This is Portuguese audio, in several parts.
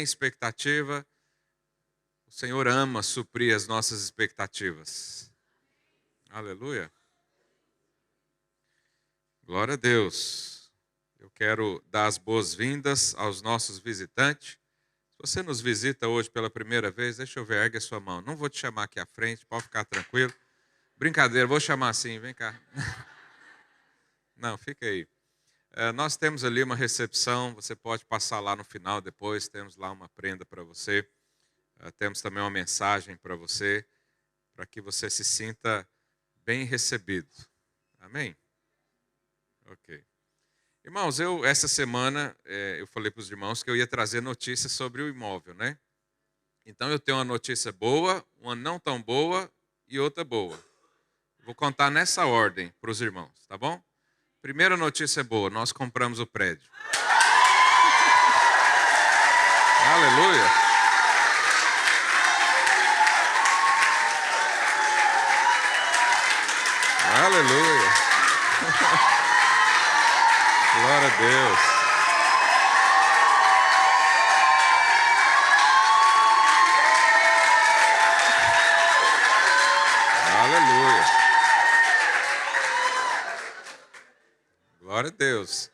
Expectativa, o Senhor ama suprir as nossas expectativas. Aleluia. Glória a Deus. Eu quero dar as boas-vindas aos nossos visitantes. Se você nos visita hoje pela primeira vez, deixa eu ver, ergue a sua mão. Não vou te chamar aqui à frente, pode ficar tranquilo. Brincadeira, vou chamar assim, vem cá. Não, fica aí. Nós temos ali uma recepção, você pode passar lá no final depois, temos lá uma prenda para você. Temos também uma mensagem para você, para que você se sinta bem recebido. Amém? Ok. Irmãos, essa semana eu falei para os irmãos que eu ia trazer notícias sobre o imóvel, né? Então eu tenho uma notícia boa, uma não tão boa e outra boa. Vou contar nessa ordem para os irmãos, tá bom? Primeira notícia boa, nós compramos o prédio. Aleluia! Aleluia! Glória a Deus! Aleluia! Glória a Deus!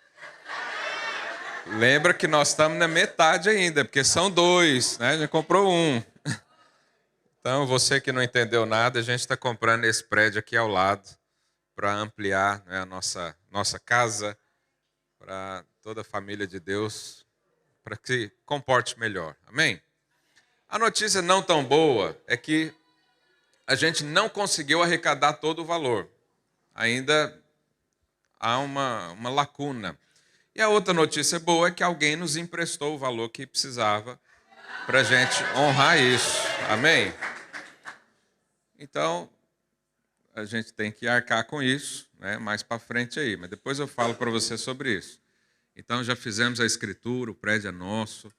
Lembra que nós estamos na metade ainda, porque são dois, né? A gente comprou um. Então, você que não entendeu nada, a gente está comprando esse prédio aqui ao lado para ampliar, né, a nossa casa, para toda a família de Deus, para que comporte melhor. Amém? A notícia não tão boa é que a gente não conseguiu arrecadar todo o valor. Ainda há uma lacuna. E a outra notícia boa é que alguém nos emprestou o valor que precisava para a gente honrar isso. Amém? Então, a gente tem que arcar com isso, né, mais para frente aí. Mas depois eu falo para você sobre isso. Então, já fizemos a escritura, o prédio é nosso.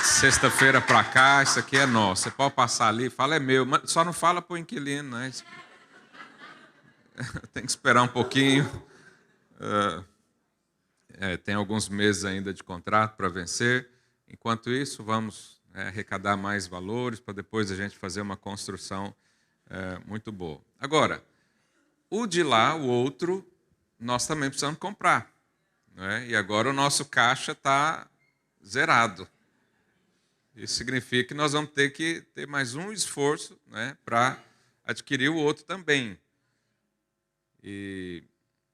Sexta-feira para cá, isso aqui é nosso. Você pode passar ali, fala é meu. Só não fala para o inquilino, né? Tem que esperar um pouquinho. Tem alguns meses ainda de contrato para vencer. Enquanto isso, vamos arrecadar mais valores para depois a gente fazer uma construção muito boa. Agora, o de lá, o outro, nós também precisamos comprar. Né? E agora o nosso caixa está zerado. Isso significa que nós vamos ter que ter mais um esforço, né, para adquirir o outro também. E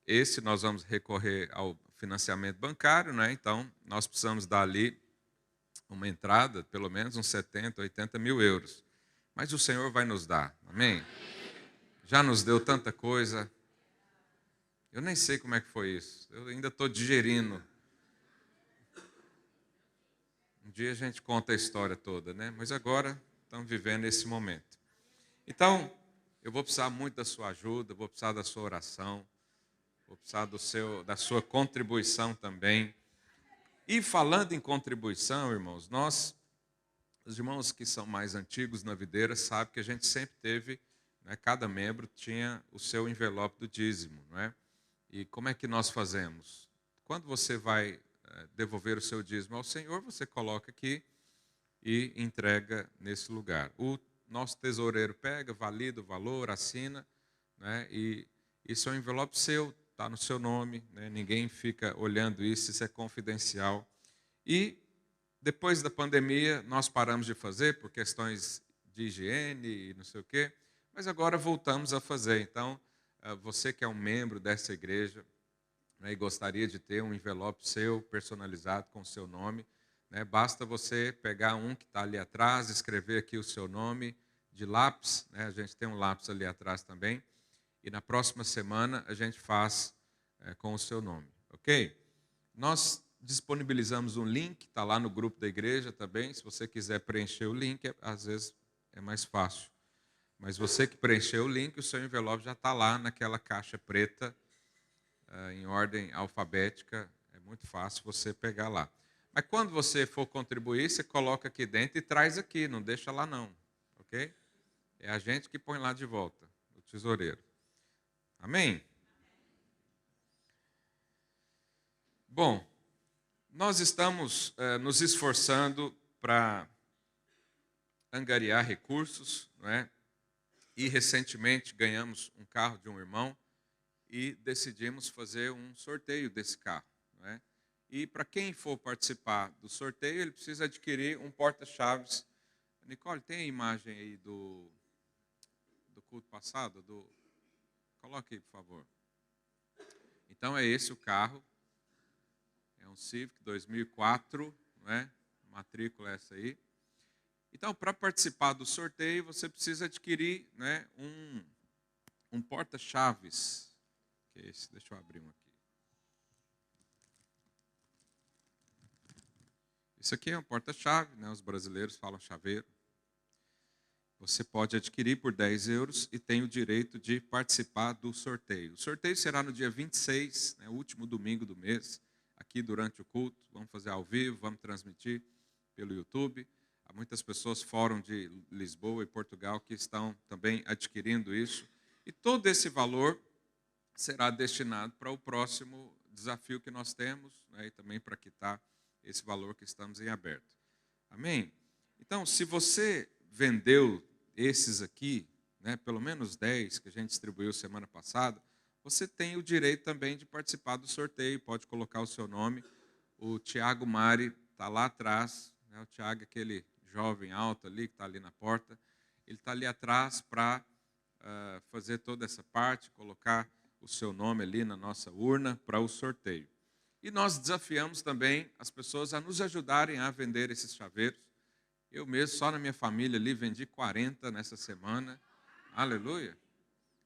esse nós vamos recorrer ao financiamento bancário, né? Então nós precisamos dar ali uma entrada, pelo menos uns 70, 80 mil euros. Mas o Senhor vai nos dar, amém? Já nos deu tanta coisa. Eu nem sei como é que foi isso. Eu ainda estou digerindo. Um dia a gente conta a história toda, né? Mas agora estamos vivendo esse momento. Então, eu vou precisar muito da sua ajuda, vou precisar da sua oração, vou precisar da sua contribuição também. E falando em contribuição, irmãos, os irmãos que são mais antigos na videira, sabem que a gente sempre teve, né, cada membro tinha o seu envelope do dízimo, não é? E como é que nós fazemos? Quando você vai devolver o seu dízimo ao Senhor, você coloca aqui e entrega nesse lugar. O nosso tesoureiro pega, valida o valor, assina, né, e isso é um envelope seu, está no seu nome, né, ninguém fica olhando isso é confidencial. E depois da pandemia, nós paramos de fazer por questões de higiene e não sei o quê, mas agora voltamos a fazer. Então, você que é um membro dessa igreja, né, e gostaria de ter um envelope seu, personalizado com o seu nome, né, basta você pegar um que está ali atrás, escrever aqui o seu nome de lápis, né, a gente tem um lápis ali atrás também, e na próxima semana a gente faz com o seu nome, ok? Nós disponibilizamos um link, está lá no grupo da igreja também, se você quiser preencher o link, às vezes é mais fácil. Mas você que preencheu o link, o seu envelope já está lá naquela caixa preta, em ordem alfabética, é muito fácil você pegar lá. Mas quando você for contribuir, você coloca aqui dentro e traz aqui, não deixa lá não, ok? É a gente que põe lá de volta, o tesoureiro. Amém? Bom, Nós estamos nos esforçando para angariar recursos, não é? E recentemente ganhamos um carro de um irmão e decidimos fazer um sorteio desse carro, não é? E para quem for participar do sorteio, ele precisa adquirir um porta-chaves. Nicole, tem a imagem aí do culto passado? Coloque aí, por favor. Então é esse o carro. É um Civic 2004, não é? Matrícula é essa aí. Então, para participar do sorteio, você precisa adquirir, né, um porta-chaves. Que é esse? Deixa eu abrir um aqui. Isso aqui é um porta-chave, né? Os brasileiros falam chaveiro. Você pode adquirir por 10 euros e tem o direito de participar do sorteio. O sorteio será no dia 26, né, o último domingo do mês, aqui durante o culto. Vamos fazer ao vivo, vamos transmitir pelo YouTube. Há muitas pessoas fora de Lisboa e Portugal que estão também adquirindo isso. E todo esse valor será destinado para o próximo desafio que nós temos, né, e também para quitar esse valor que estamos em aberto. Amém? Então, se você vendeu esses aqui, né, pelo menos 10 que a gente distribuiu semana passada, você tem o direito também de participar do sorteio, pode colocar o seu nome. O Tiago Mari está lá atrás, né, o Tiago é aquele jovem alto ali, que está ali na porta, ele está ali atrás para fazer toda essa parte, colocar o seu nome ali na nossa urna para o sorteio. E nós desafiamos também as pessoas a nos ajudarem a vender esses chaveiros. Eu mesmo, só na minha família ali, vendi 40 nessa semana. Aleluia.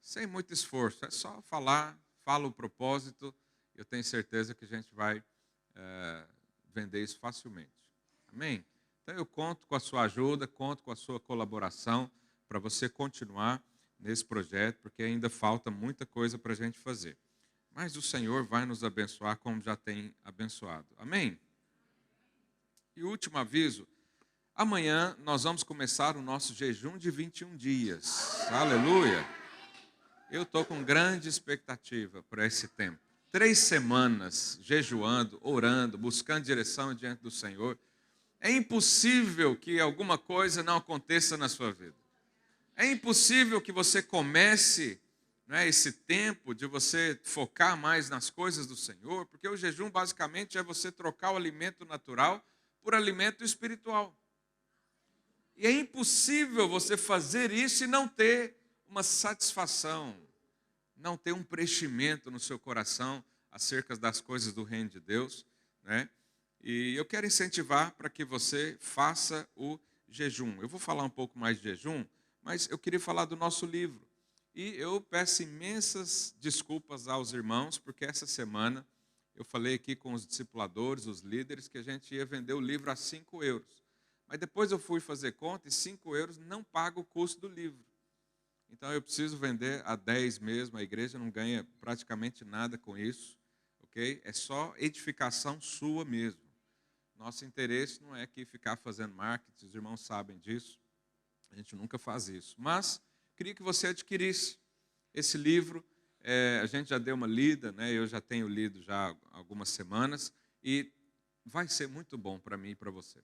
Sem muito esforço, é só falar, fala o propósito. Eu tenho certeza que a gente vai vender isso facilmente. Amém? Então eu conto com a sua ajuda, conto com a sua colaboração para você continuar nesse projeto, porque ainda falta muita coisa para a gente fazer. Mas o Senhor vai nos abençoar como já tem abençoado. Amém? E o último aviso, amanhã nós vamos começar o nosso jejum de 21 dias. Aleluia! Eu estou com grande expectativa para esse tempo. 3 semanas jejuando, orando, buscando direção diante do Senhor. É impossível que alguma coisa não aconteça na sua vida. É impossível que você comece, né, esse tempo de você focar mais nas coisas do Senhor, porque o jejum basicamente é você trocar o alimento natural por alimento espiritual. E é impossível você fazer isso e não ter uma satisfação, não ter um preenchimento no seu coração acerca das coisas do reino de Deus, né? E eu quero incentivar para que você faça o jejum. Eu vou falar um pouco mais de jejum, mas eu queria falar do nosso livro. E eu peço imensas desculpas aos irmãos, porque essa semana eu falei aqui com os discipuladores, os líderes, que a gente ia vender o livro a 5 euros. Mas depois eu fui fazer conta e 5 euros não paga o custo do livro. Então eu preciso vender a 10 mesmo, a igreja não ganha praticamente nada com isso, ok? É só edificação sua mesmo. Nosso interesse não é aqui ficar fazendo marketing, os irmãos sabem disso, a gente nunca faz isso. Mas queria que você adquirisse esse livro, a gente já deu uma lida, né? Eu já tenho lido já há algumas semanas, e vai ser muito bom para mim e para você.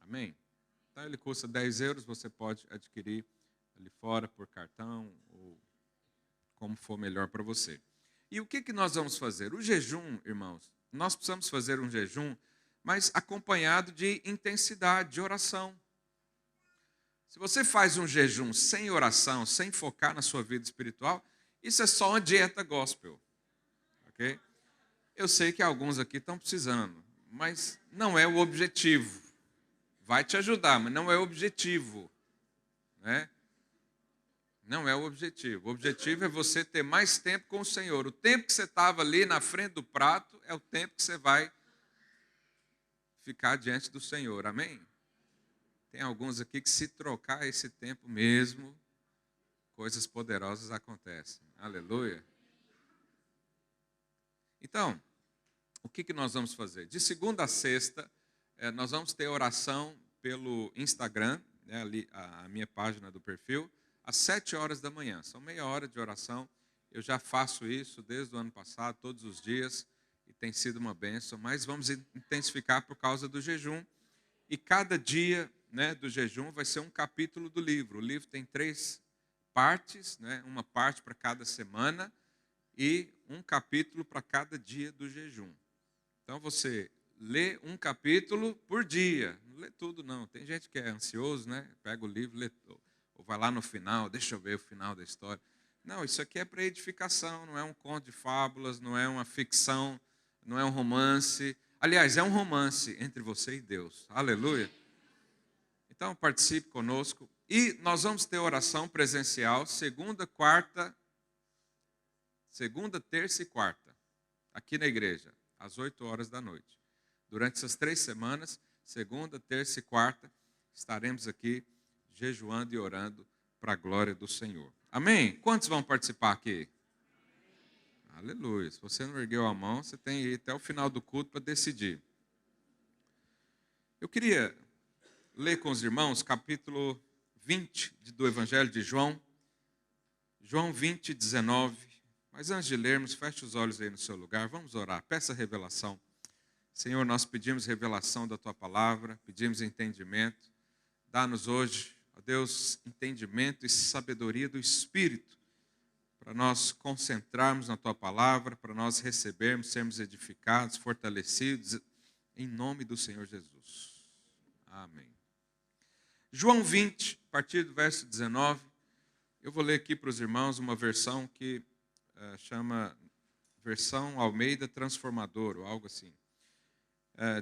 Amém? Então ele custa 10 euros, você pode adquirir ali fora por cartão, ou como for melhor para você. E o que nós vamos fazer? O jejum, irmãos, nós precisamos fazer um jejum, mas acompanhado de intensidade, de oração. Se você faz um jejum sem oração, sem focar na sua vida espiritual, isso é só uma dieta gospel. Ok? Eu sei que alguns aqui estão precisando, mas não é o objetivo. Vai te ajudar, mas não é o objetivo. Né? Não é o objetivo. O objetivo é você ter mais tempo com o Senhor. O tempo que você estava ali na frente do prato é o tempo que você vai ficar diante do Senhor. Amém? Tem alguns aqui que se trocar esse tempo mesmo, coisas poderosas acontecem. Aleluia. Então, o que nós vamos fazer? De segunda a sexta, nós vamos ter oração pelo Instagram, né, ali a minha página do perfil, às 7 horas da manhã. São meia hora de oração. Eu já faço isso desde o ano passado, todos os dias, e tem sido uma bênção, mas vamos intensificar por causa do jejum. E cada dia, né, do jejum vai ser um capítulo do livro. O livro tem 3 partes, né, uma parte para cada semana e um capítulo para cada dia do jejum. Então você lê um capítulo por dia. Não lê tudo, não. Tem gente que é ansioso, né? Pega o livro, lê, ou vai lá no final, deixa eu ver o final da história. Não, isso aqui é para edificação, não é um conto de fábulas, não é uma ficção, não é um romance. Aliás, é um romance entre você e Deus. Aleluia. Então, participe conosco. E nós vamos ter oração presencial segunda, terça e quarta, aqui na igreja, às 8 horas da noite. Durante essas 3 semanas, segunda, terça e quarta, estaremos aqui jejuando e orando para a glória do Senhor. Amém? Quantos vão participar aqui? Aleluia. Se você não ergueu a mão, você tem aí até o final do culto para decidir. Eu queria ler com os irmãos capítulo 20 do Evangelho de João. João 20, 19. Mas antes de lermos, feche os olhos aí no seu lugar. Vamos orar. Peça revelação. Senhor, nós pedimos revelação da Tua palavra, pedimos entendimento. Dá-nos hoje, ó Deus, entendimento e sabedoria do Espírito, para nós concentrarmos na Tua palavra, para nós recebermos, sermos edificados, fortalecidos, em nome do Senhor Jesus. Amém. João 20, a partir do verso 19, eu vou ler aqui para os irmãos uma versão que chama versão Almeida Transformador, ou algo assim.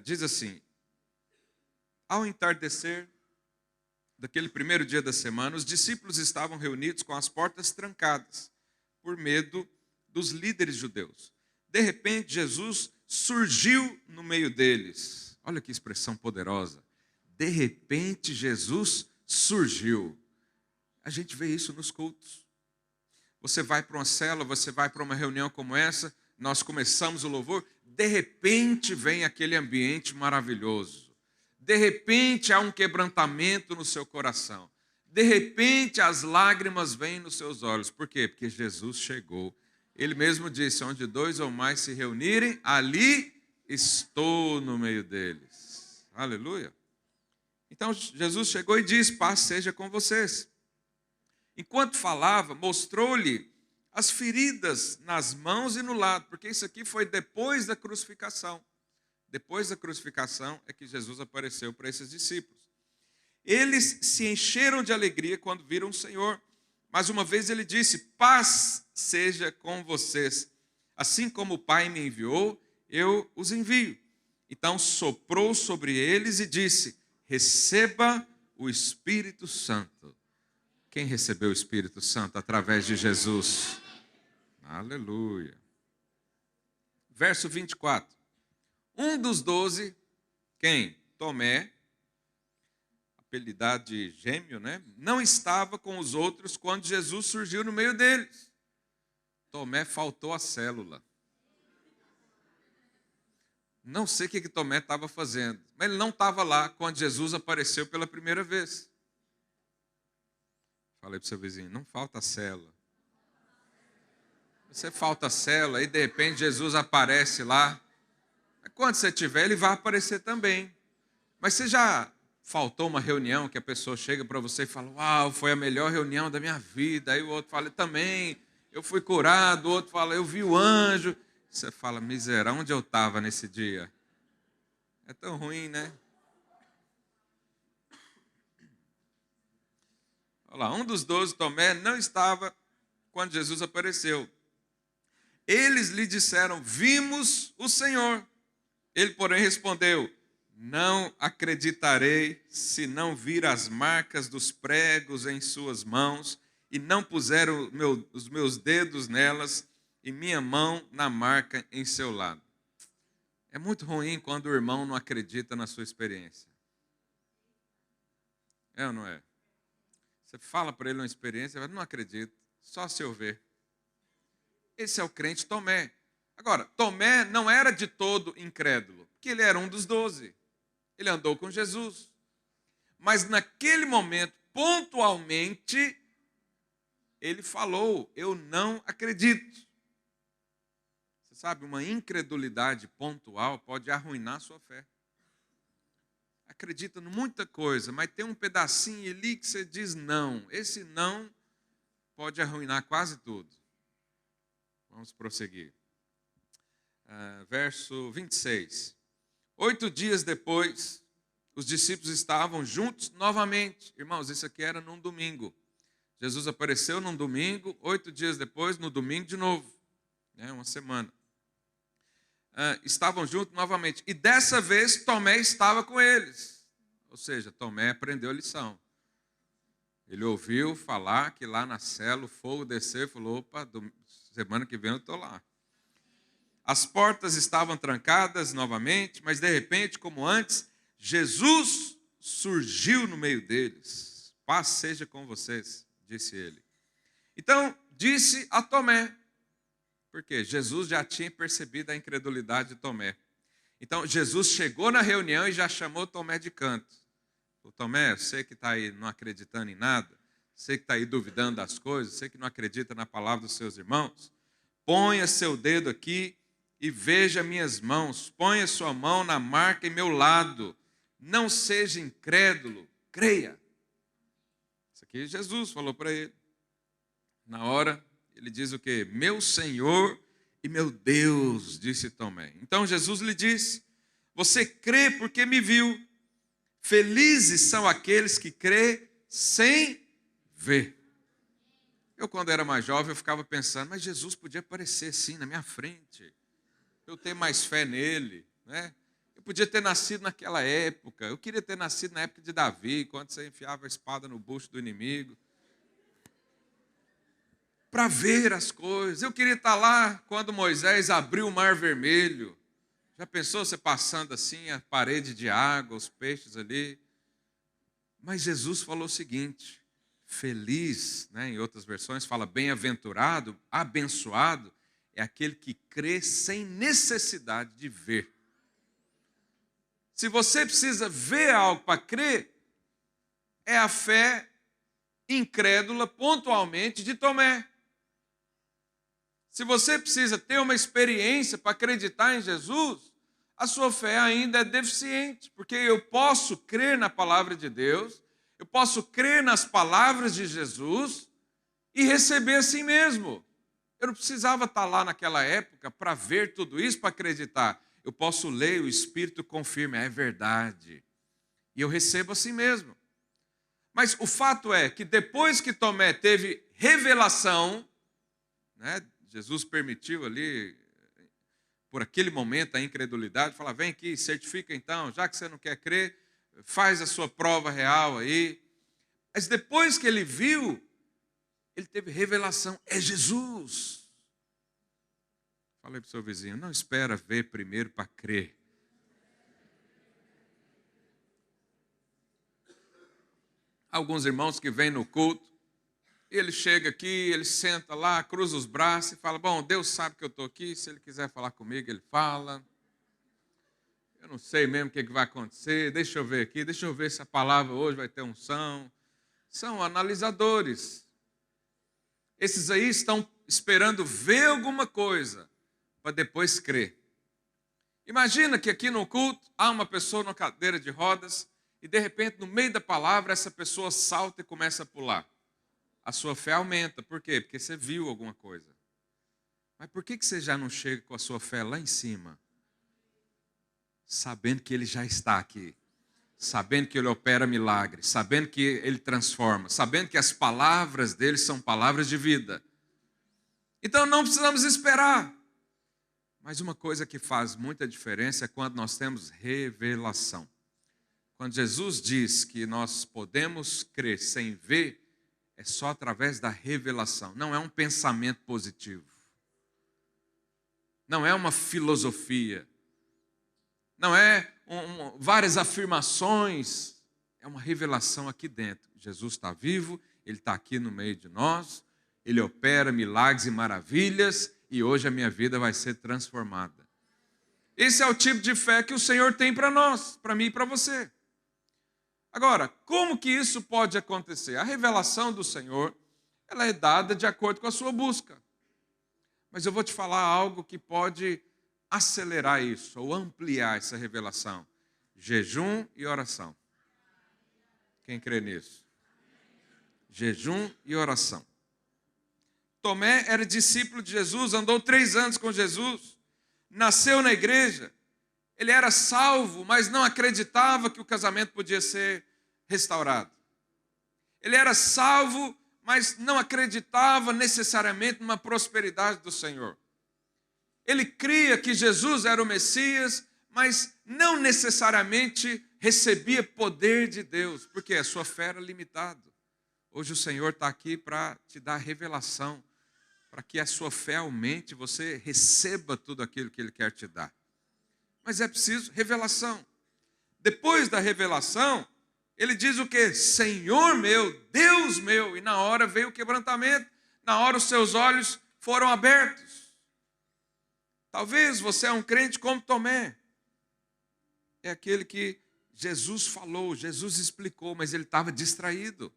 Diz assim: ao entardecer daquele primeiro dia da semana, os discípulos estavam reunidos com as portas trancadas, por medo dos líderes judeus. De repente, Jesus surgiu no meio deles. Olha que expressão poderosa. De repente, Jesus surgiu. A gente vê isso nos cultos. Você vai para uma célula, você vai para uma reunião como essa, nós começamos o louvor, de repente vem aquele ambiente maravilhoso. De repente há um quebrantamento no seu coração. De repente as lágrimas vêm nos seus olhos. Por quê? Porque Jesus chegou. Ele mesmo disse, onde 2 ou mais se reunirem, ali estou no meio deles. Aleluia. Então Jesus chegou e disse, paz seja com vocês. Enquanto falava, mostrou-lhe as feridas nas mãos e no lado, porque isso aqui foi depois da crucificação. Depois da crucificação é que Jesus apareceu para esses discípulos. Eles se encheram de alegria quando viram o Senhor, mas uma vez ele disse, paz seja com vocês. Assim como o Pai me enviou, eu os envio. Então soprou sobre eles e disse, receba o Espírito Santo. Quem recebeu o Espírito Santo através de Jesus? Aleluia. Verso 24. Um dos 12, quem? Tomé, apelidado de gêmeo, né? Não estava com os outros quando Jesus surgiu no meio deles. Tomé faltou a célula. Não sei o que Tomé estava fazendo, mas ele não estava lá quando Jesus apareceu pela primeira vez. Falei para o seu vizinho, não falta célula. Você falta célula e de repente Jesus aparece lá. Quando você tiver, ele vai aparecer também. Mas você já faltou uma reunião que a pessoa chega para você e fala, uau, foi a melhor reunião da minha vida. Aí o outro fala, também, eu fui curado. O outro fala, eu vi o anjo. Você fala, miserável, onde eu estava nesse dia? É tão ruim, né? Olha lá, um dos 12, Tomé, não estava quando Jesus apareceu. Eles lhe disseram, vimos o Senhor. Ele, porém, respondeu, não acreditarei se não vir as marcas dos pregos em suas mãos e não puser os meus dedos nelas e minha mão na marca em seu lado. É muito ruim quando o irmão não acredita na sua experiência. É ou não é? Você fala para ele uma experiência, ele não acredita, só se eu ver. Esse é o crente Tomé. Agora, Tomé não era de todo incrédulo, porque ele era um dos 12. Ele andou com Jesus. Mas naquele momento, pontualmente, ele falou, eu não acredito. Você sabe, uma incredulidade pontual pode arruinar a sua fé. Acredita em muita coisa, mas tem um pedacinho ali que você diz não. Esse não pode arruinar quase tudo. Vamos prosseguir. Verso 26. 8 dias depois, os discípulos estavam juntos novamente. Irmãos, isso aqui era num domingo. Jesus apareceu num domingo, 8 dias depois, no domingo de novo. Uma semana. Estavam juntos novamente. E dessa vez, Tomé estava com eles. Ou seja, Tomé aprendeu a lição. Ele ouviu falar que lá na cela o fogo desceu e falou, opa, semana que vem eu estou lá. As portas estavam trancadas novamente, mas de repente, como antes, Jesus surgiu no meio deles. Paz seja com vocês, disse ele. Então, disse a Tomé, porque Jesus já tinha percebido a incredulidade de Tomé. Então, Jesus chegou na reunião e já chamou Tomé de canto. Falou, Tomé, você que está aí não acreditando em nada, você que está aí duvidando das coisas, você que não acredita na palavra dos seus irmãos, ponha seu dedo aqui e veja minhas mãos, ponha sua mão na marca em meu lado, não seja incrédulo, creia. Isso aqui Jesus falou para ele. Na hora, ele diz o quê? Meu Senhor e meu Deus, disse Tomé. Então Jesus lhe disse, você crê porque me viu. Felizes são aqueles que crê sem ver. Eu, quando era mais jovem, eu ficava pensando, mas Jesus podia aparecer assim na minha frente. Eu ter mais fé nele, né? Eu podia ter nascido naquela época. Eu queria ter nascido na época de Davi, quando você enfiava a espada no bucho do inimigo. Para ver as coisas. Eu queria estar lá quando Moisés abriu o mar vermelho. Já pensou você passando assim, a parede de água, os peixes ali? Mas Jesus falou o seguinte, feliz, né, em outras versões fala bem-aventurado, abençoado, é aquele que crê sem necessidade de ver. Se você precisa ver algo para crer, é a fé incrédula pontualmente de Tomé. Se você precisa ter uma experiência para acreditar em Jesus, a sua fé ainda é deficiente, porque eu posso crer na palavra de Deus, eu posso crer nas palavras de Jesus e receber assim mesmo. Eu não precisava estar lá naquela época para ver tudo isso, para acreditar. Eu posso ler, o Espírito confirma, é verdade. E eu recebo assim mesmo. Mas o fato é que depois que Tomé teve revelação, né, Jesus permitiu ali, por aquele momento, a incredulidade, fala, vem aqui, certifica então, já que você não quer crer, faz a sua prova real aí. Mas depois que ele viu, ele teve revelação, é Jesus. Falei para o seu vizinho, não espera ver primeiro para crer. Alguns irmãos que vêm no culto, ele chega aqui, ele senta lá, cruza os braços e fala, bom, Deus sabe que eu estou aqui, se ele quiser falar comigo, ele fala. Eu não sei mesmo o que vai acontecer, deixa eu ver aqui, deixa eu ver se a palavra hoje vai ter unção. São analisadores. Esses aí estão esperando ver alguma coisa para depois crer. Imagina que aqui no culto há uma pessoa numa cadeira de rodas e de repente no meio da palavra essa pessoa salta e começa a pular. A sua fé aumenta. Por quê? Porque você viu alguma coisa. Mas por que você já não chega com a sua fé lá em cima? Sabendo que ele já está aqui. Sabendo que ele opera milagres. Sabendo que ele transforma. Sabendo que as palavras dele são palavras de vida. Então não precisamos esperar. Mas uma coisa que faz muita diferença é quando nós temos revelação. Quando Jesus diz que nós podemos crer sem ver, é só através da revelação. Não é um pensamento positivo. Não é uma filosofia. Não é várias afirmações. É uma revelação aqui dentro. Jesus está vivo, Ele está aqui no meio de nós, Ele opera milagres e maravilhas e hoje a minha vida vai ser transformada. Esse é o tipo de fé que o Senhor tem para nós, para mim e para você. Agora, como que isso pode acontecer? A revelação do Senhor, ela é dada de acordo com a sua busca. Mas eu vou te falar algo que pode acelerar isso, ou ampliar essa revelação. Jejum e oração. Quem crê nisso? Jejum e oração. Tomé era discípulo de Jesus, andou 3 anos com Jesus, nasceu na igreja. Ele era salvo, mas não acreditava que o casamento podia ser restaurado. Ele era salvo, mas não acreditava necessariamente numa prosperidade do Senhor. Ele cria que Jesus era o Messias, mas não necessariamente recebia poder de Deus, porque a sua fé era limitada. Hoje o Senhor está aqui para te dar revelação, para que a sua fé aumente, você receba tudo aquilo que Ele quer te dar. Mas é preciso revelação. Depois da revelação, ele diz o quê? Senhor meu, Deus meu. E na hora veio o quebrantamento, na hora os seus olhos foram abertos. Talvez você é um crente como Tomé. É aquele que Jesus falou, Jesus explicou, mas ele estava distraído.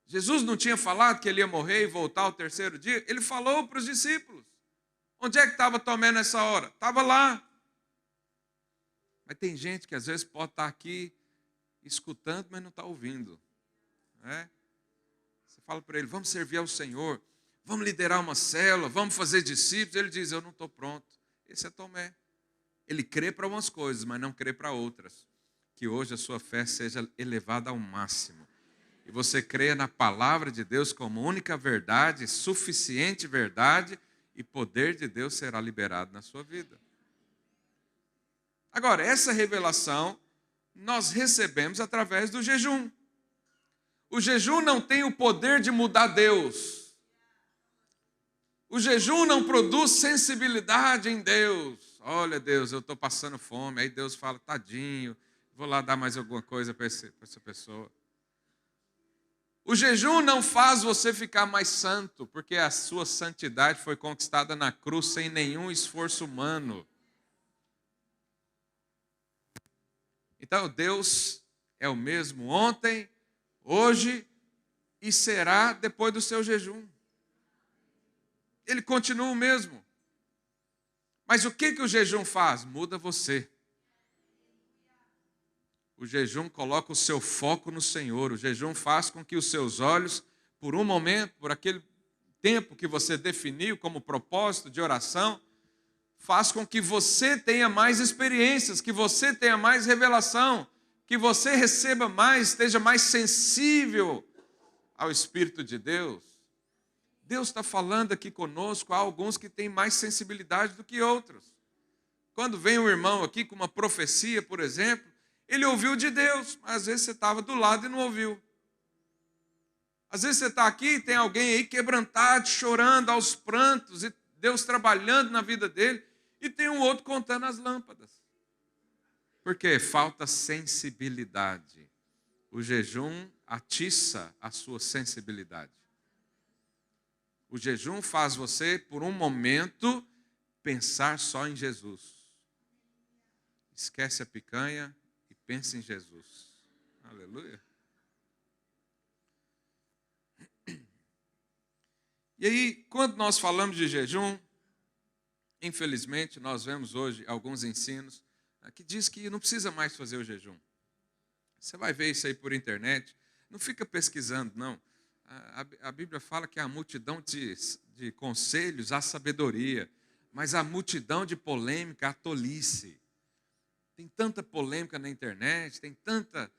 Jesus não tinha falado que ele ia morrer e voltar ao 3º dia? Ele falou para os discípulos. Onde é que estava Tomé nessa hora? Estava lá. Mas tem gente que às vezes pode estar aqui escutando, mas não está ouvindo. Né? Você fala para ele, vamos servir ao Senhor, vamos liderar uma célula, vamos fazer discípulos. Ele diz, eu não estou pronto. Esse é Tomé. Ele crê para umas coisas, mas não crê para outras. Que hoje a sua fé seja elevada ao máximo. E você creia na palavra de Deus como única verdade, suficiente verdade, e poder de Deus será liberado na sua vida. Agora, essa revelação nós recebemos através do jejum. O jejum não tem o poder de mudar Deus. O jejum não produz sensibilidade em Deus. Olha, Deus, eu estou passando fome. Aí Deus fala, tadinho, vou lá dar mais alguma coisa para essa pessoa. O jejum não faz você ficar mais santo, porque a sua santidade foi conquistada na cruz sem nenhum esforço humano. Então, Deus é o mesmo ontem, hoje e será depois do seu jejum. Ele continua o mesmo. Mas o que o jejum faz? Muda você. O jejum coloca o seu foco no Senhor. O jejum faz com que os seus olhos, por um momento, por aquele tempo que você definiu como propósito de oração, faz com que você tenha mais experiências, que você tenha mais revelação, que você receba mais, esteja mais sensível ao Espírito de Deus. Deus está falando aqui conosco, há alguns que têm mais sensibilidade do que outros. Quando vem um irmão aqui com uma profecia, por exemplo, ele ouviu de Deus, mas às vezes você estava do lado e não ouviu. Às vezes você está aqui e tem alguém aí quebrantado, chorando aos prantos, e Deus trabalhando na vida dele, e tem um outro contando as lâmpadas. Por quê? Falta sensibilidade. O jejum atiça a sua sensibilidade. O jejum faz você, por um momento, pensar só em Jesus. Esquece a picanha e pensa em Jesus. Aleluia. E aí, quando nós falamos de jejum, infelizmente, nós vemos hoje alguns ensinos que diz que não precisa mais fazer o jejum. Você vai ver isso aí por internet. Não fica pesquisando, não. A Bíblia fala que a multidão de conselhos há sabedoria, mas a multidão de polêmica há tolice. Tem tanta polêmica na internet, tem tanta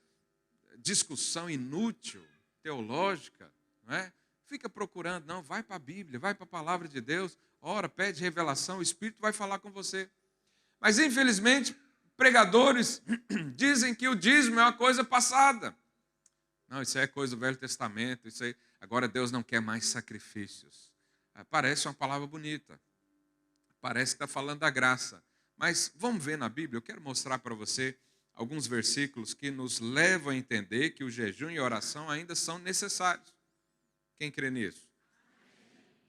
discussão inútil, teológica, não é? Fica procurando, não, vai para a Bíblia, vai para a palavra de Deus, ora, pede revelação, o Espírito vai falar com você. Mas, infelizmente, pregadores dizem que o dízimo é uma coisa passada. Não, isso aí é coisa do Velho Testamento, isso aí. Agora Deus não quer mais sacrifícios. Parece uma palavra bonita, parece que está falando da graça. Mas vamos ver na Bíblia, eu quero mostrar para você alguns versículos que nos levam a entender que o jejum e a oração ainda são necessários. Quem crê nisso?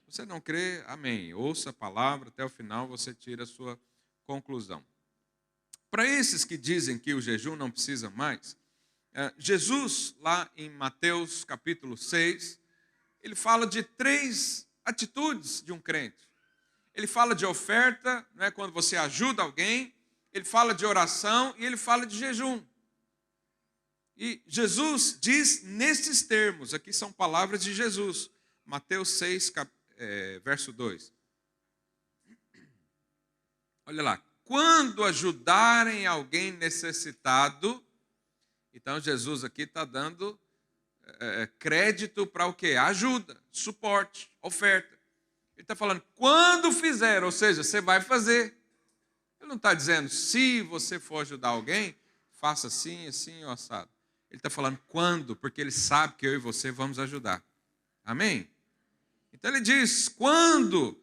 Se você não crê, amém. Ouça a palavra, até o final você tira a sua conclusão. Para esses que dizem que o jejum não precisa mais, Jesus, lá em Mateus capítulo 6, ele fala de 3 atitudes de um crente. ele fala de oferta, né, quando você ajuda alguém, ele fala de oração e ele fala de jejum. E Jesus diz nesses termos, aqui são palavras de Jesus, Mateus 6, verso 2. Olha lá, quando ajudarem alguém necessitado, então Jesus aqui está dando crédito para o quê? Ajuda, suporte, oferta. Ele está falando, quando fizer, ou seja, você vai fazer. Ele não está dizendo, se você for ajudar alguém, faça assim, assim, ou assado. Ele está falando quando, porque ele sabe que eu e você vamos ajudar. Amém? Então ele diz, quando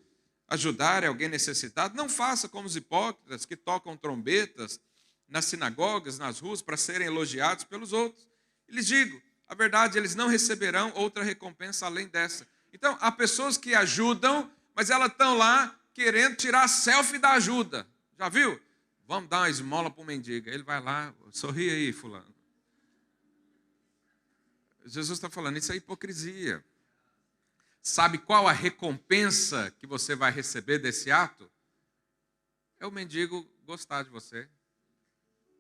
ajudarem alguém necessitado, não faça como os hipócritas que tocam trombetas nas sinagogas, nas ruas, para serem elogiados pelos outros. E lhes digo, a verdade, eles não receberão outra recompensa além dessa. Então, há pessoas que ajudam, mas elas estão lá querendo tirar selfie da ajuda. Já viu? Vamos dar uma esmola para o mendigo. Ele vai lá, sorri aí, fulano. Jesus está falando, isso é hipocrisia. Sabe qual a recompensa que você vai receber desse ato? É o mendigo gostar de você.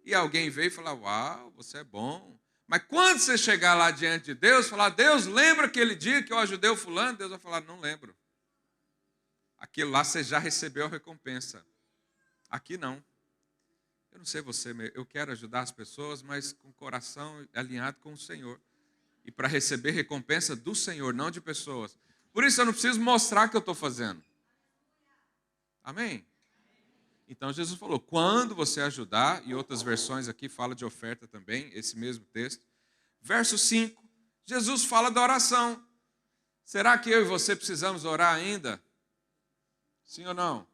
E alguém veio e falar, uau, você é bom. Mas quando você chegar lá diante de Deus, falar, Deus, lembra aquele dia que eu ajudei o fulano? Deus vai falar, não lembro. Aquilo lá você já recebeu a recompensa. Aqui não. Eu não sei você, eu quero ajudar as pessoas, mas com o coração alinhado com o Senhor. E para receber recompensa do Senhor, não de pessoas. Por isso eu não preciso mostrar que eu estou fazendo. Amém? Então Jesus falou, quando você ajudar, e outras versões aqui falam de oferta também, esse mesmo texto. Verso 5, Jesus fala da oração. Será que eu e você precisamos orar ainda? Sim ou não?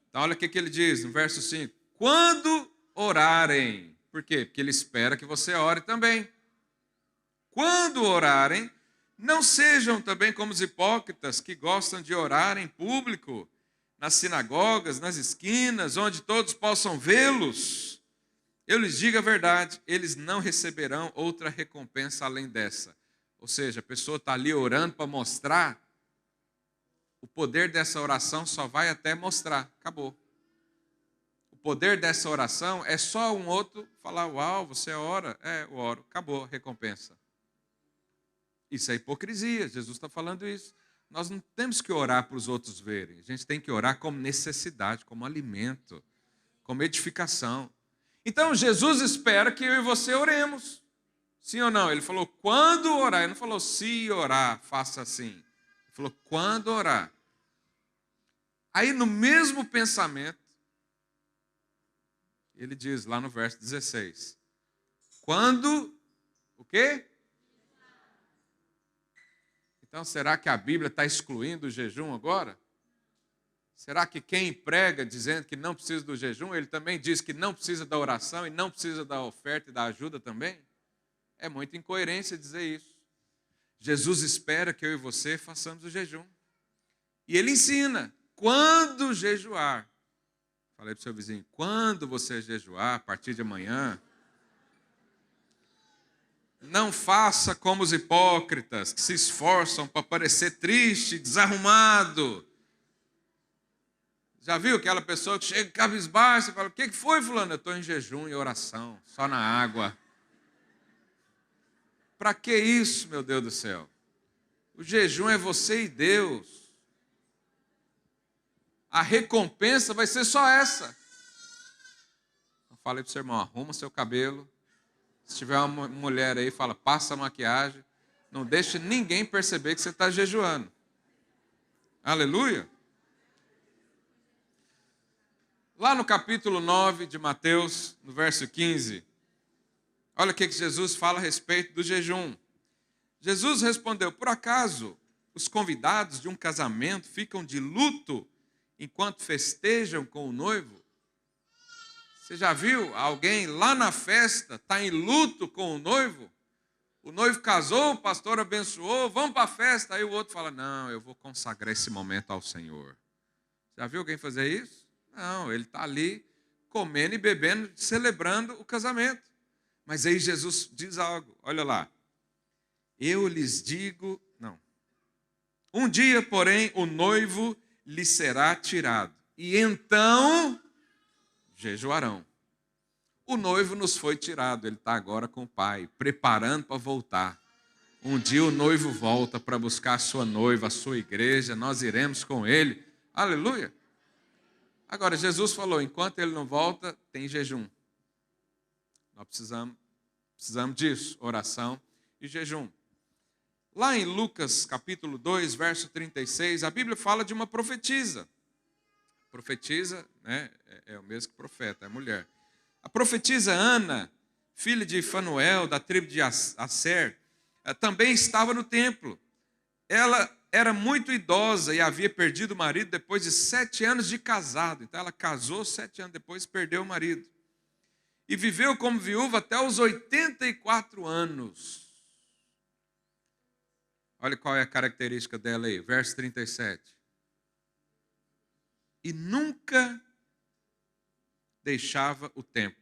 Então olha o que ele diz no verso 5. Quando orarem. Por quê? Porque ele espera que você ore também. Quando orarem, não sejam também como os hipócritas que gostam de orar em público, nas sinagogas, nas esquinas, onde todos possam vê-los. Eu lhes digo a verdade, eles não receberão outra recompensa além dessa. Ou seja, a pessoa está ali orando para mostrar, o poder dessa oração só vai até mostrar, acabou. O poder dessa oração é só um outro falar, uau, você ora? É, eu oro, acabou a recompensa. Isso é hipocrisia, Jesus está falando isso. Nós não temos que orar para os outros verem. A gente tem que orar como necessidade, como alimento, como edificação. Então, Jesus espera que eu e você oremos. Sim ou não? Ele falou, quando orar. Ele não falou, se orar, faça assim. Ele falou, quando orar. Aí, no mesmo pensamento, ele diz lá no verso 16. Quando, o quê? Então, será que a Bíblia está excluindo o jejum agora? Será que quem prega dizendo que não precisa do jejum, ele também diz que não precisa da oração e não precisa da oferta e da ajuda também? É muita incoerência dizer isso. Jesus espera que eu e você façamos o jejum. E ele ensina, quando jejuar. Falei para o seu vizinho, quando você jejuar, a partir de amanhã, não faça como os hipócritas que se esforçam para parecer triste, desarrumado. Já viu aquela pessoa que chega cabisbaixo e fala, o que foi, fulano? Eu estou em jejum e oração, só na água. Para que isso, meu Deus do céu? O jejum é você e Deus. A recompensa vai ser só essa. Eu falei para o seu irmão, arruma seu cabelo. Se tiver uma mulher aí, fala, passa a maquiagem. Não deixe ninguém perceber que você está jejuando. Aleluia. Lá no capítulo 9 de Mateus, no verso 15, olha o que Jesus fala a respeito do jejum. Jesus respondeu, por acaso os convidados de um casamento ficam de luto enquanto festejam com o noivo? Você já viu alguém lá na festa, está em luto com o noivo? O noivo casou, o pastor abençoou, vamos para a festa. Aí o outro fala, não, eu vou consagrar esse momento ao Senhor. Já viu alguém fazer isso? Não, ele está ali comendo e bebendo, celebrando o casamento. Mas aí Jesus diz algo, olha lá. Eu lhes digo, não. Um dia, porém, o noivo lhe será tirado, e então jejuarão. O noivo nos foi tirado, ele está agora com o pai, preparando para voltar. Um dia o noivo volta para buscar a sua noiva, a sua igreja, nós iremos com ele. Aleluia! Agora, Jesus falou, enquanto ele não volta, tem jejum. Nós precisamos disso, oração e jejum. Lá em Lucas capítulo 2, verso 36, a Bíblia fala de uma profetisa. Profetisa, né, é o mesmo que profeta, é mulher. A profetisa Ana, filha de Fanuel, da tribo de Asser, também estava no templo. Ela era muito idosa e havia perdido o marido depois de 7 anos de casado. Então ela casou 7 anos depois, perdeu o marido. E viveu como viúva até os 84 anos. Olha qual é a característica dela aí, verso 37. E nunca deixava o templo,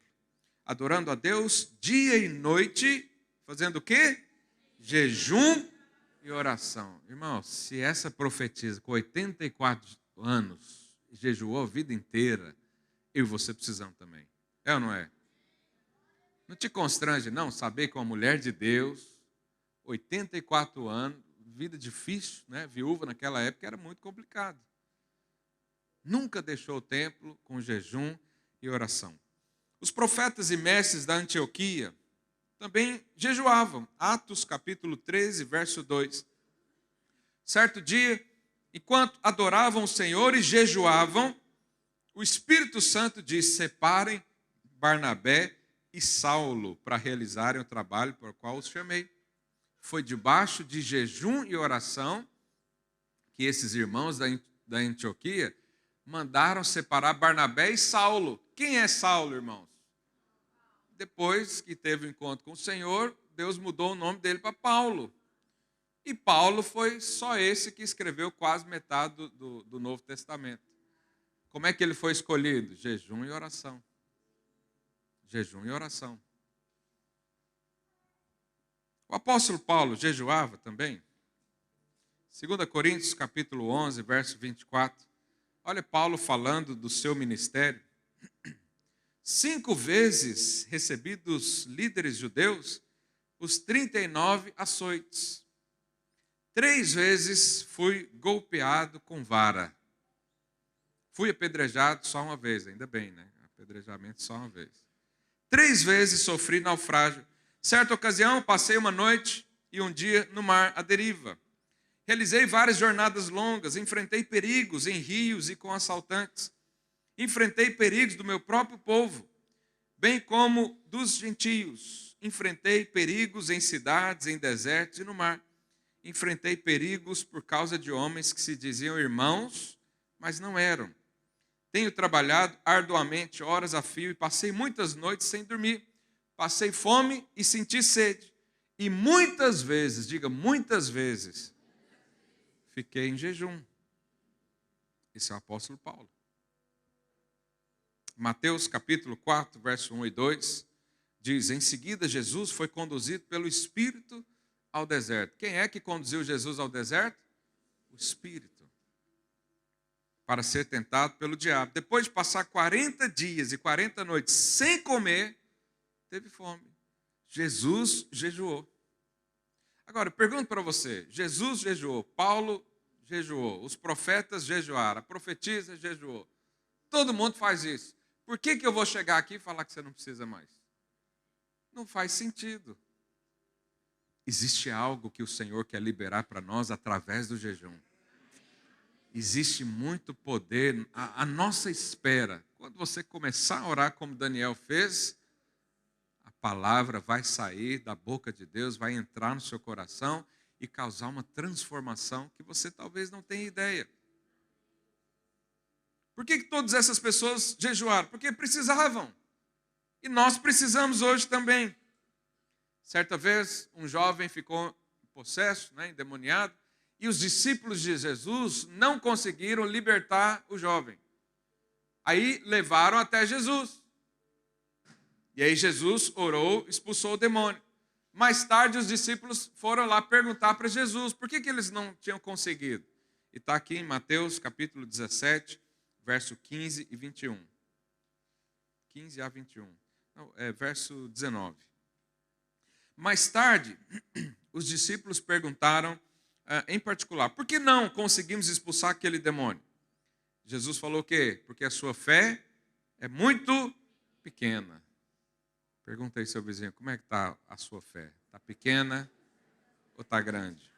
adorando a Deus dia e noite, fazendo o quê? Jejum e oração. Irmão, se essa profetisa com 84 anos jejuou a vida inteira, eu e você precisamos também. É ou não é? Não te constrange não saber que uma mulher de Deus, 84 anos, vida difícil, né? Viúva naquela época era muito complicado. Nunca deixou o templo com jejum e oração. Os profetas e mestres da Antioquia também jejuavam. Atos capítulo 13, verso 2. Certo dia, enquanto adoravam o Senhor e jejuavam, o Espírito Santo disse, separem Barnabé e Saulo para realizarem o trabalho para o qual os chamei. Foi debaixo de jejum e oração que esses irmãos da Antioquia mandaram separar Barnabé e Saulo. Quem é Saulo, irmãos? Depois que teve o encontro com o Senhor, Deus mudou o nome dele para Paulo. E Paulo foi só esse que escreveu quase metade do Novo Testamento. Como é que ele foi escolhido? Jejum e oração. Jejum e oração. O apóstolo Paulo jejuava também. 2 Coríntios capítulo 11, verso 24. Olha Paulo falando do seu ministério. 5 vezes recebi dos líderes judeus os 39 açoites. 3 vezes fui golpeado com vara. Fui apedrejado só uma vez, ainda bem, né? Apedrejamento só uma vez. 3 vezes sofri naufrágio. Certa ocasião, passei uma noite e um dia no mar à deriva. Realizei várias jornadas longas, enfrentei perigos em rios e com assaltantes. Enfrentei perigos do meu próprio povo, bem como dos gentios. Enfrentei perigos em cidades, em desertos e no mar. Enfrentei perigos por causa de homens que se diziam irmãos, mas não eram. Tenho trabalhado arduamente, horas a fio, e passei muitas noites sem dormir. Passei fome e senti sede. E muitas vezes, diga muitas vezes, fiquei em jejum. Esse é o apóstolo Paulo. Mateus capítulo 4, verso 1 e 2, diz, em seguida Jesus foi conduzido pelo Espírito ao deserto. Quem é que conduziu Jesus ao deserto? O Espírito. Para ser tentado pelo diabo. Depois de passar 40 dias e 40 noites sem comer, teve fome. Jesus jejuou. Agora, eu pergunto para você, Jesus jejuou, Paulo jejuou, os profetas jejuaram, a profetisa jejuou. Todo mundo faz isso. Por que eu vou chegar aqui e falar que você não precisa mais? Não faz sentido. Existe algo que o Senhor quer liberar para nós através do jejum. Existe muito poder à nossa espera. Quando você começar a orar como Daniel fez, a palavra vai sair da boca de Deus, vai entrar no seu coração e causar uma transformação que você talvez não tenha ideia. Por que todas essas pessoas jejuaram? Porque precisavam. E nós precisamos hoje também. Certa vez, um jovem ficou possesso, endemoniado, e os discípulos de Jesus não conseguiram libertar o jovem. Aí levaram até Jesus. E aí Jesus orou, expulsou o demônio. Mais tarde, os discípulos foram lá perguntar para Jesus por que eles não tinham conseguido. E está aqui em Mateus capítulo 17, verso 15 e 21. 15 a 21. Não, verso 19. Mais tarde, os discípulos perguntaram, em particular, por que não conseguimos expulsar aquele demônio? Jesus falou o quê? Porque a sua fé é muito pequena. Pergunta aí ao seu vizinho, como é que está a sua fé? Está pequena ou está grande?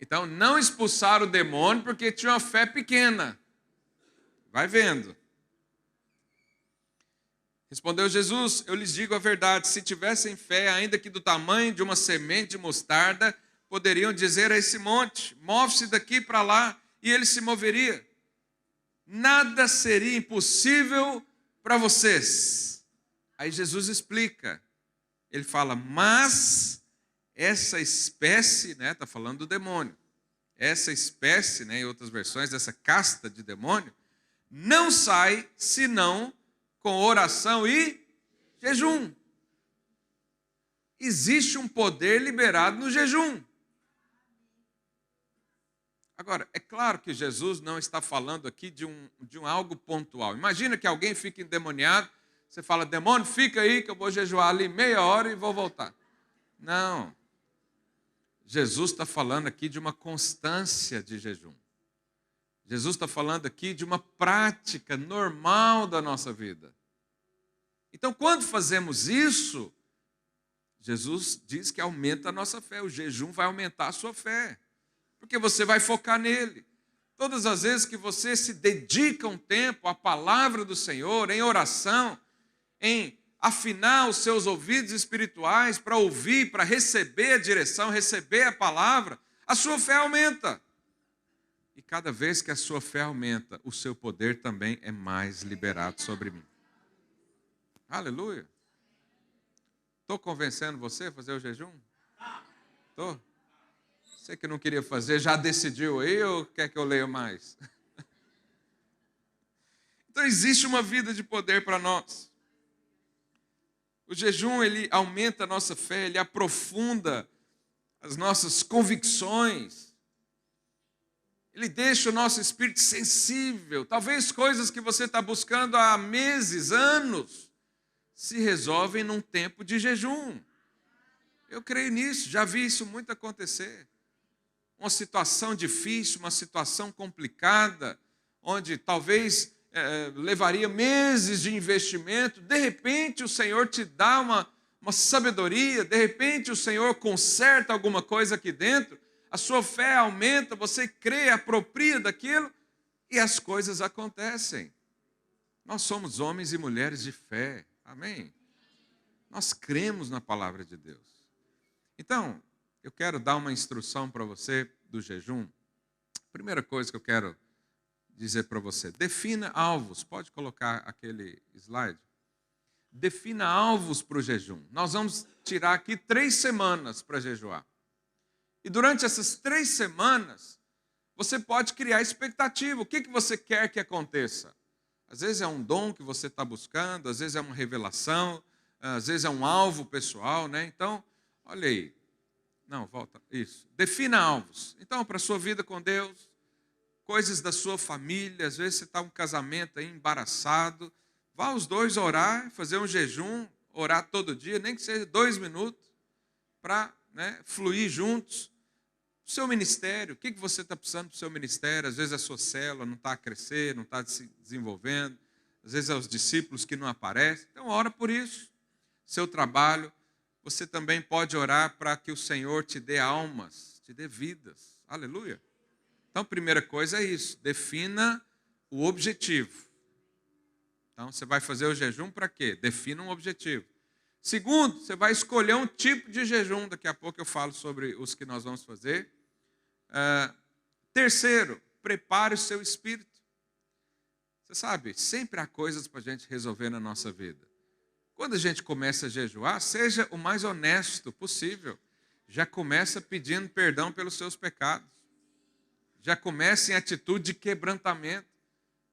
Então, não expulsaram o demônio porque tinha uma fé pequena. Vai vendo. Respondeu Jesus, eu lhes digo a verdade, se tivessem fé, ainda que do tamanho de uma semente de mostarda, poderiam dizer a esse monte, move-se daqui para lá, e ele se moveria. Nada seria impossível para vocês. Aí Jesus explica, ele fala, mas essa espécie, está falando do demônio, essa espécie, em outras versões, dessa casta de demônio, não sai senão com oração e jejum. Existe um poder liberado no jejum. Agora, é claro que Jesus não está falando aqui de um algo pontual. Imagina que alguém fica endemoniado, você fala, demônio, fica aí que eu vou jejuar ali meia hora e vou voltar. Não. Jesus está falando aqui de uma constância de jejum. Jesus está falando aqui de uma prática normal da nossa vida. Então, quando fazemos isso, Jesus diz que aumenta a nossa fé. O jejum vai aumentar a sua fé, porque você vai focar nele. Todas as vezes que você se dedica um tempo à palavra do Senhor, em oração, em afinar os seus ouvidos espirituais para ouvir, para receber a direção, receber a palavra, a sua fé aumenta. E cada vez que a sua fé aumenta, o seu poder também é mais liberado sobre mim. Aleluia. Estou convencendo você a fazer o jejum? Estou? Você que não queria fazer, já decidiu aí ou quer que eu leia mais? Então existe uma vida de poder para nós. O jejum, ele aumenta a nossa fé, ele aprofunda as nossas convicções. Ele deixa o nosso espírito sensível. Talvez coisas que você está buscando há meses, anos, se resolvem num tempo de jejum. Eu creio nisso, já vi isso muito acontecer. Uma situação difícil, uma situação complicada, onde talvez levaria meses de investimento, de repente o Senhor te dá uma sabedoria, de repente o Senhor conserta alguma coisa aqui dentro, a sua fé aumenta, você crê, apropria daquilo e as coisas acontecem. Nós somos homens e mulheres de fé, amém? Nós cremos na palavra de Deus. Então, eu quero dar uma instrução para você do jejum. Primeira coisa que eu quero dizer para você, defina alvos. Pode colocar aquele slide? Defina alvos para o jejum. Nós vamos tirar aqui 3 semanas para jejuar. E durante essas 3 semanas, você pode criar expectativa. O que você quer que aconteça? Às vezes é um dom que você está buscando, às vezes é uma revelação, às vezes é um alvo pessoal, Então, olha aí. Não, volta. Isso. Defina alvos. Então, para a sua vida com Deus, coisas da sua família, às vezes você está em um casamento aí embaraçado, vá os dois orar, fazer um jejum, orar todo dia, nem que seja 2 minutos, para fluir juntos. O seu ministério, o que você está precisando para o seu ministério? Às vezes a sua célula não está a crescer, não está se desenvolvendo, às vezes é os discípulos que não aparecem, então ora por isso. Seu trabalho, você também pode orar para que o Senhor te dê almas, te dê vidas, aleluia. Então, primeira coisa é isso, defina o objetivo. Então, você vai fazer o jejum para quê? Defina um objetivo. Segundo, você vai escolher um tipo de jejum, daqui a pouco eu falo sobre os que nós vamos fazer. Terceiro, prepare o seu espírito. Você sabe, sempre há coisas para a gente resolver na nossa vida. Quando a gente começa a jejuar, seja o mais honesto possível. Já começa pedindo perdão pelos seus pecados. Já começa em atitude de quebrantamento.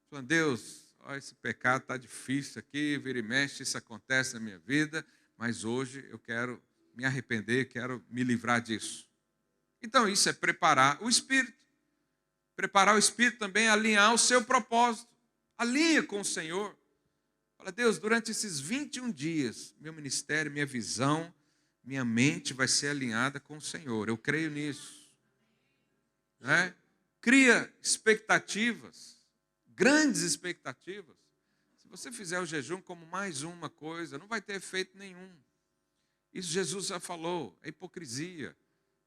Falando, Deus, esse pecado está difícil aqui, vira e mexe, isso acontece na minha vida, mas hoje eu quero me arrepender, quero me livrar disso. Então isso é preparar o espírito. Preparar o espírito também é alinhar o seu propósito. Alinha com o Senhor. Fala, Deus, durante esses 21 dias, meu ministério, minha visão, minha mente vai ser alinhada com o Senhor. Eu creio nisso. Né? Cria expectativas, grandes expectativas. Se você fizer o jejum como mais uma coisa, não vai ter efeito nenhum. Isso Jesus já falou, é hipocrisia.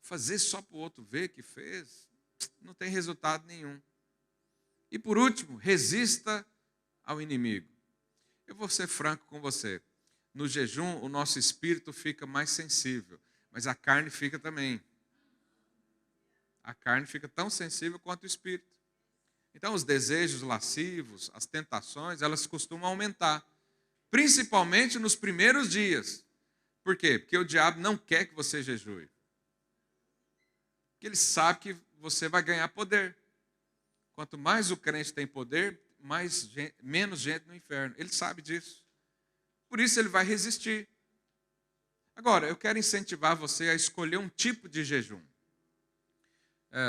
Fazer só para o outro ver que fez, não tem resultado nenhum. E por último, resista ao inimigo. Eu vou ser franco com você. No jejum, o nosso espírito fica mais sensível, mas a carne fica também. A carne fica tão sensível quanto o espírito. Então, os desejos lascivos, as tentações, elas costumam aumentar. Principalmente nos primeiros dias. Por quê? Porque o diabo não quer que você jejue. Porque ele sabe que você vai ganhar poder. Quanto mais o crente tem poder, menos gente no inferno. Ele sabe disso. Por isso ele vai resistir. Agora, eu quero incentivar você a escolher um tipo de jejum.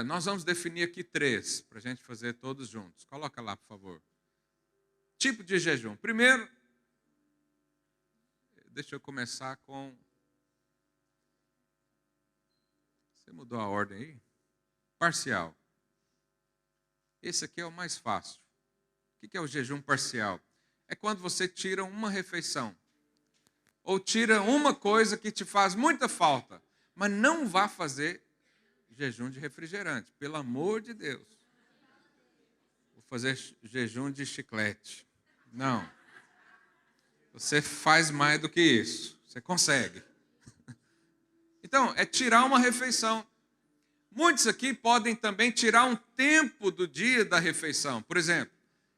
Nós vamos definir aqui 3, para a gente fazer todos juntos. Coloca lá, por favor. Tipo de jejum. Primeiro, deixa eu começar com... Você mudou a ordem aí? Parcial. Esse aqui é o mais fácil. O que é o jejum parcial? É quando você tira uma refeição. Ou tira uma coisa que te faz muita falta. Mas não vá fazer jejum de refrigerante. Pelo amor de Deus. Vou fazer jejum de chiclete. Não. Você faz mais do que isso. Você consegue. Então, é tirar uma refeição. Muitos aqui podem também tirar um tempo do dia da refeição. Por exemplo,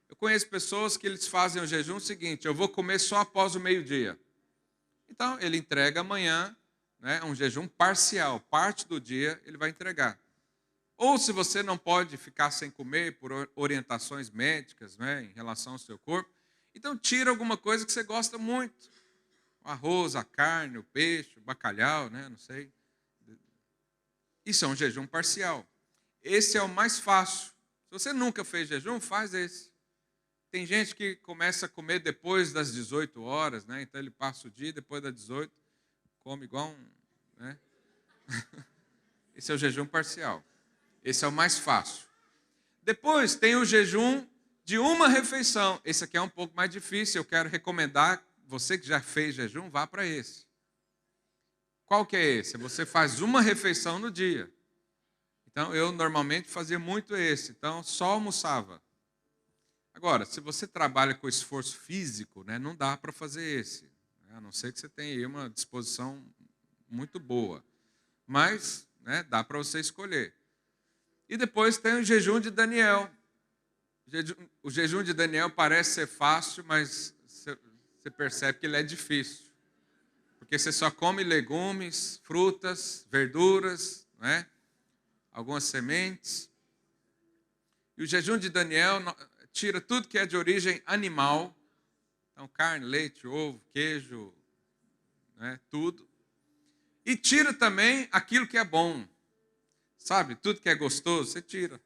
eu conheço pessoas que eles fazem o jejum seguinte: eu vou comer só após o meio-dia. Então, ele entrega amanhã, né, um jejum parcial. Parte do dia ele vai entregar. Ou se você não pode ficar sem comer por orientações médicas, né, em relação ao seu corpo, então tira alguma coisa que você gosta muito. O arroz, a carne, o peixe, o bacalhau, né, não sei. Isso é um jejum parcial. Esse é o mais fácil. Se você nunca fez jejum, faz esse. Tem gente que começa a comer depois das 18 horas, né? Então ele passa o dia, depois das 18, come igual um... Né? Esse é o jejum parcial. Esse é o mais fácil. Depois tem o jejum de uma refeição. Esse aqui é um pouco mais difícil. Eu quero recomendar, você que já fez jejum, vá para esse. Qual que é esse? Você faz uma refeição no dia. Então, eu normalmente fazia muito esse. Então, só almoçava. Agora, se você trabalha com esforço físico, né, não dá para fazer esse. A não ser que você tenha aí uma disposição muito boa. Mas, né, dá para você escolher. E depois tem o jejum de Daniel. O jejum de Daniel parece ser fácil, mas você percebe que ele é difícil. Porque você só come legumes, frutas, verduras, né? Algumas sementes. E o jejum de Daniel tira tudo que é de origem animal. Então, carne, leite, ovo, queijo, né? Tudo. E tira também aquilo que é bom. Sabe, tudo que é gostoso, você tira.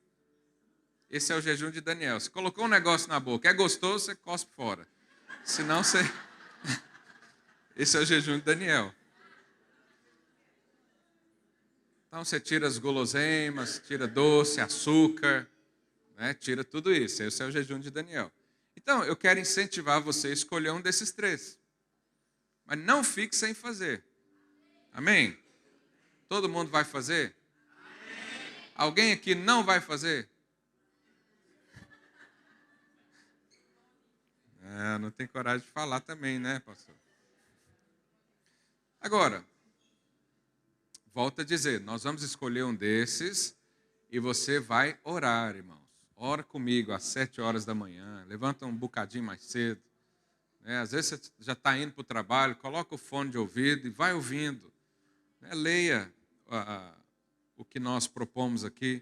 Esse é o jejum de Daniel. Você colocou um negócio na boca, é gostoso, você cospe fora. Senão você... Esse é o jejum de Daniel. Então você tira as guloseimas, tira doce, açúcar, né? Tira tudo isso. Esse é o jejum de Daniel. Então eu quero incentivar você a escolher um desses 3. Mas não fique sem fazer. Amém? Todo mundo vai fazer? Amém. Alguém aqui não vai fazer? Não tem coragem de falar também, né, pastor? Agora, volto a dizer, nós vamos escolher um desses e você vai orar, irmãos. Ora comigo às 7 horas da manhã, levanta um bocadinho mais cedo. Né? Às vezes você já está indo para o trabalho, coloca o fone de ouvido e vai ouvindo. Né? Leia o que nós propomos aqui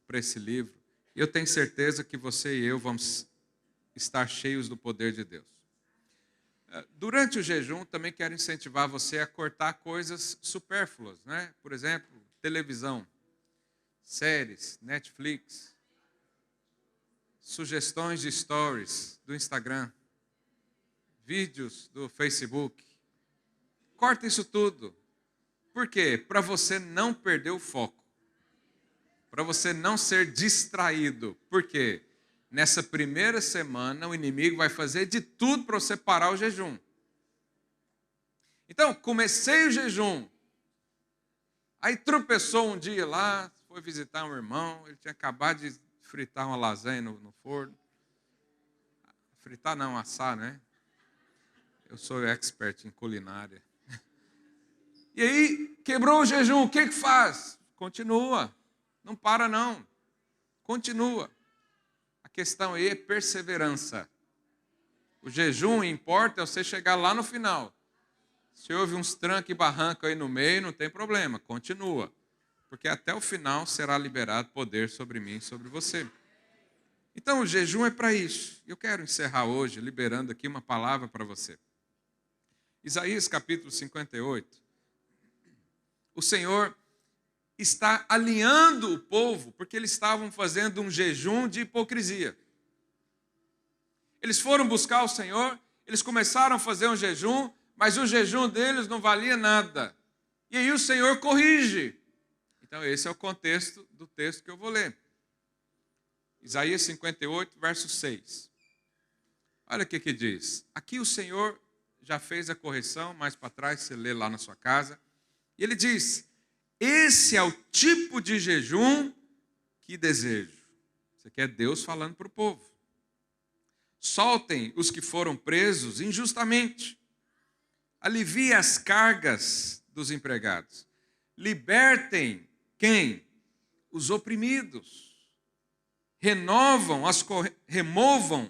para esse livro. E eu tenho certeza que você e eu vamos estar cheios do poder de Deus. Durante o jejum, também quero incentivar você a cortar coisas supérfluas, né? Por exemplo, televisão. séries, Netflix, sugestões de stories do Instagram, vídeos do Facebook. Corta isso tudo. Por quê? Para você não perder o foco. Para você não ser distraído. Por quê? Nessa primeira semana, o inimigo vai fazer de tudo para você parar o jejum. Então, comecei o jejum. Aí tropeçou um dia lá, foi visitar um irmão, ele tinha acabado de fritar uma lasanha no forno. Fritar não, assar, né? Eu sou expert em culinária. E aí, quebrou o jejum, o que faz? Continua, não para não, continua. A questão aí é perseverança. O jejum importa é você chegar lá no final. Se houve uns trancos e barrancos aí no meio, não tem problema, continua. Porque até o final será liberado poder sobre mim e sobre você. Então o jejum é para isso. Eu quero encerrar hoje liberando aqui uma palavra para você. Isaías capítulo 58. O Senhor está alinhando o povo, porque eles estavam fazendo um jejum de hipocrisia. Eles foram buscar o Senhor, eles começaram a fazer um jejum, mas o jejum deles não valia nada. E aí o Senhor corrige. Então esse é o contexto do texto que eu vou ler. Isaías 58, verso 6. Olha o que diz. Aqui o Senhor já fez a correção, mais para trás você lê lá na sua casa. E ele diz, esse é o tipo de jejum que desejo. Isso aqui é Deus falando para o povo. Soltem os que foram presos injustamente. Aliviem as cargas dos empregados. Libertem quem? Os oprimidos. Removam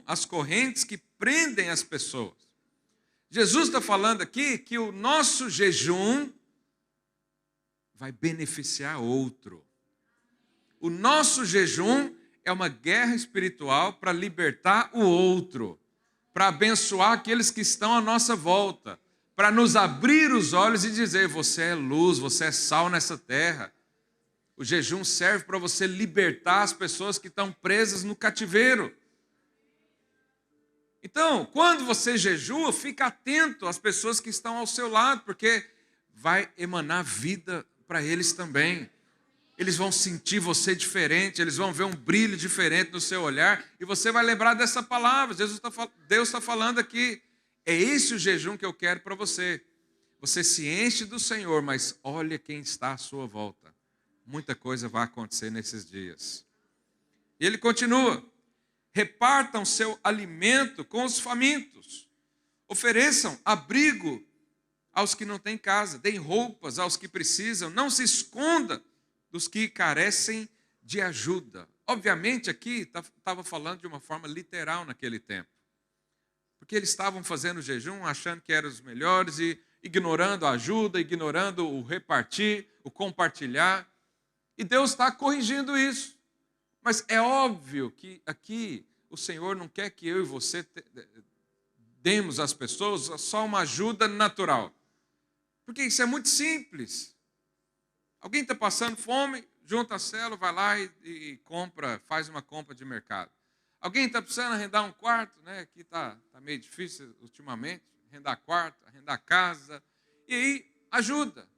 as correntes que prendem as pessoas. Jesus está falando aqui que o nosso jejum vai beneficiar outro. O nosso jejum é uma guerra espiritual para libertar o outro, para abençoar aqueles que estão à nossa volta, para nos abrir os olhos e dizer, você é luz, você é sal nessa terra. O jejum serve para você libertar as pessoas que estão presas no cativeiro. Então, quando você jejua, fica atento às pessoas que estão ao seu lado, porque vai emanar vida para eles também. Eles vão sentir você diferente, eles vão ver um brilho diferente no seu olhar, e você vai lembrar dessa palavra. Deus está falando aqui. É esse o jejum que eu quero para você. Você se enche do Senhor, mas olha quem está à sua volta. Muita coisa vai acontecer nesses dias. E ele continua. Repartam seu alimento com os famintos. Ofereçam abrigo aos que não têm casa. Deem roupas aos que precisam. Não se esconda dos que carecem de ajuda. Obviamente aqui estava falando de uma forma literal naquele tempo. Porque eles estavam fazendo jejum, achando que eram os melhores e ignorando a ajuda, ignorando o repartir, o compartilhar. E Deus está corrigindo isso. Mas é óbvio que aqui o Senhor não quer que eu e você demos às pessoas só uma ajuda natural. Porque isso é muito simples. Alguém está passando fome, junta a célula, vai lá e compra, faz uma compra de mercado. Alguém está precisando arrendar um quarto, né? Aqui está meio difícil ultimamente, arrendar quarto, arrendar casa, e aí ajuda.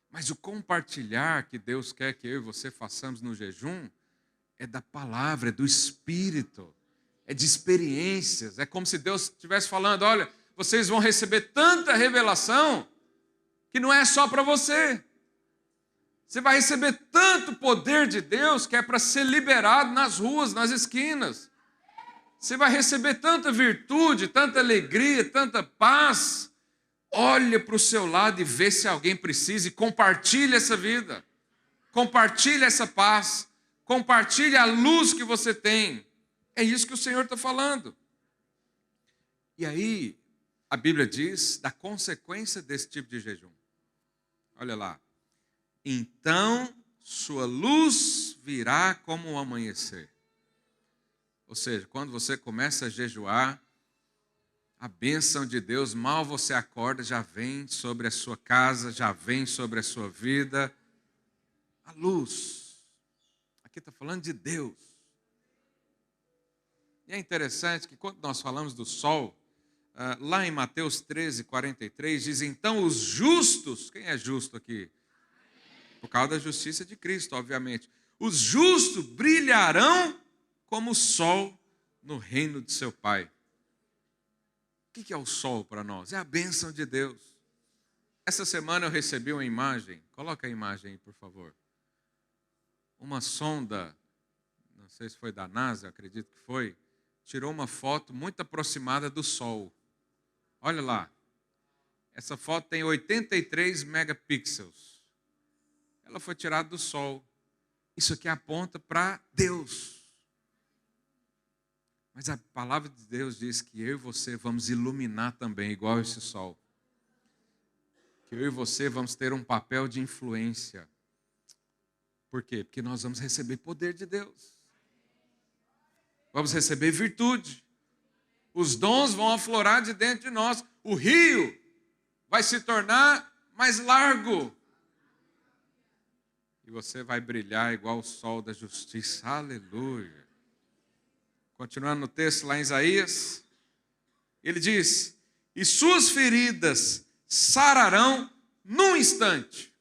Mas o compartilhar que Deus quer que eu e você façamos no jejum é da palavra, é do Espírito, é de experiências. É como se Deus estivesse falando, olha, vocês vão receber tanta revelação que não é só para você. Você vai receber tanto poder de Deus que é para ser liberado nas ruas, nas esquinas. Você vai receber tanta virtude, tanta alegria, tanta paz. Olha para o seu lado e vê se alguém precisa e compartilhe essa vida. Compartilhe essa paz. Compartilhe a luz que você tem. É isso que o Senhor está falando. E aí, a Bíblia diz da consequência desse tipo de jejum. Olha lá. Então, sua luz virá como o amanhecer. Ou seja, quando você começa a jejuar, a bênção de Deus, mal você acorda, já vem sobre a sua casa, já vem sobre a sua vida. A luz. Aqui está falando de Deus. E é interessante que quando nós falamos do sol, lá em Mateus 13, 43, diz, então os justos, quem é justo aqui? Por causa da justiça de Cristo, obviamente. Os justos brilharão como o sol no reino de seu Pai. O que é o sol para nós? É a bênção de Deus. Essa semana eu recebi uma imagem, coloca a imagem aí, por favor. Uma sonda, não sei se foi da NASA, acredito que foi, tirou uma foto muito aproximada do Sol. Olha lá, essa foto tem 83 megapixels. Ela foi tirada do Sol. Isso aqui aponta para Deus. Mas a palavra de Deus diz que eu e você vamos iluminar também, igual esse sol. Que eu e você vamos ter um papel de influência. Por quê? Porque nós vamos receber poder de Deus. Vamos receber virtude. Os dons vão aflorar de dentro de nós. O rio vai se tornar mais largo. E você vai brilhar igual o sol da justiça. Aleluia. Continuando no texto lá em Isaías, ele diz, e suas feridas sararão num instante.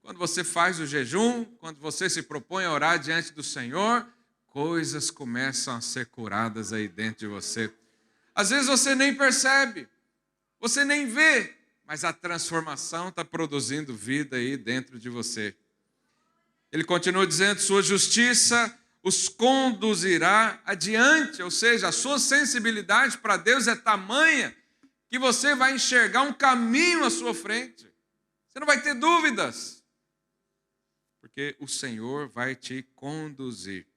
Quando você faz o jejum, quando você se propõe a orar diante do Senhor, coisas começam a ser curadas aí dentro de você. Às vezes você nem percebe, você nem vê, mas a transformação está produzindo vida aí dentro de você. Ele continua dizendo, sua justiça os conduzirá adiante, ou seja, a sua sensibilidade para Deus é tamanha que você vai enxergar um caminho à sua frente. Você não vai ter dúvidas, porque o Senhor vai te conduzir.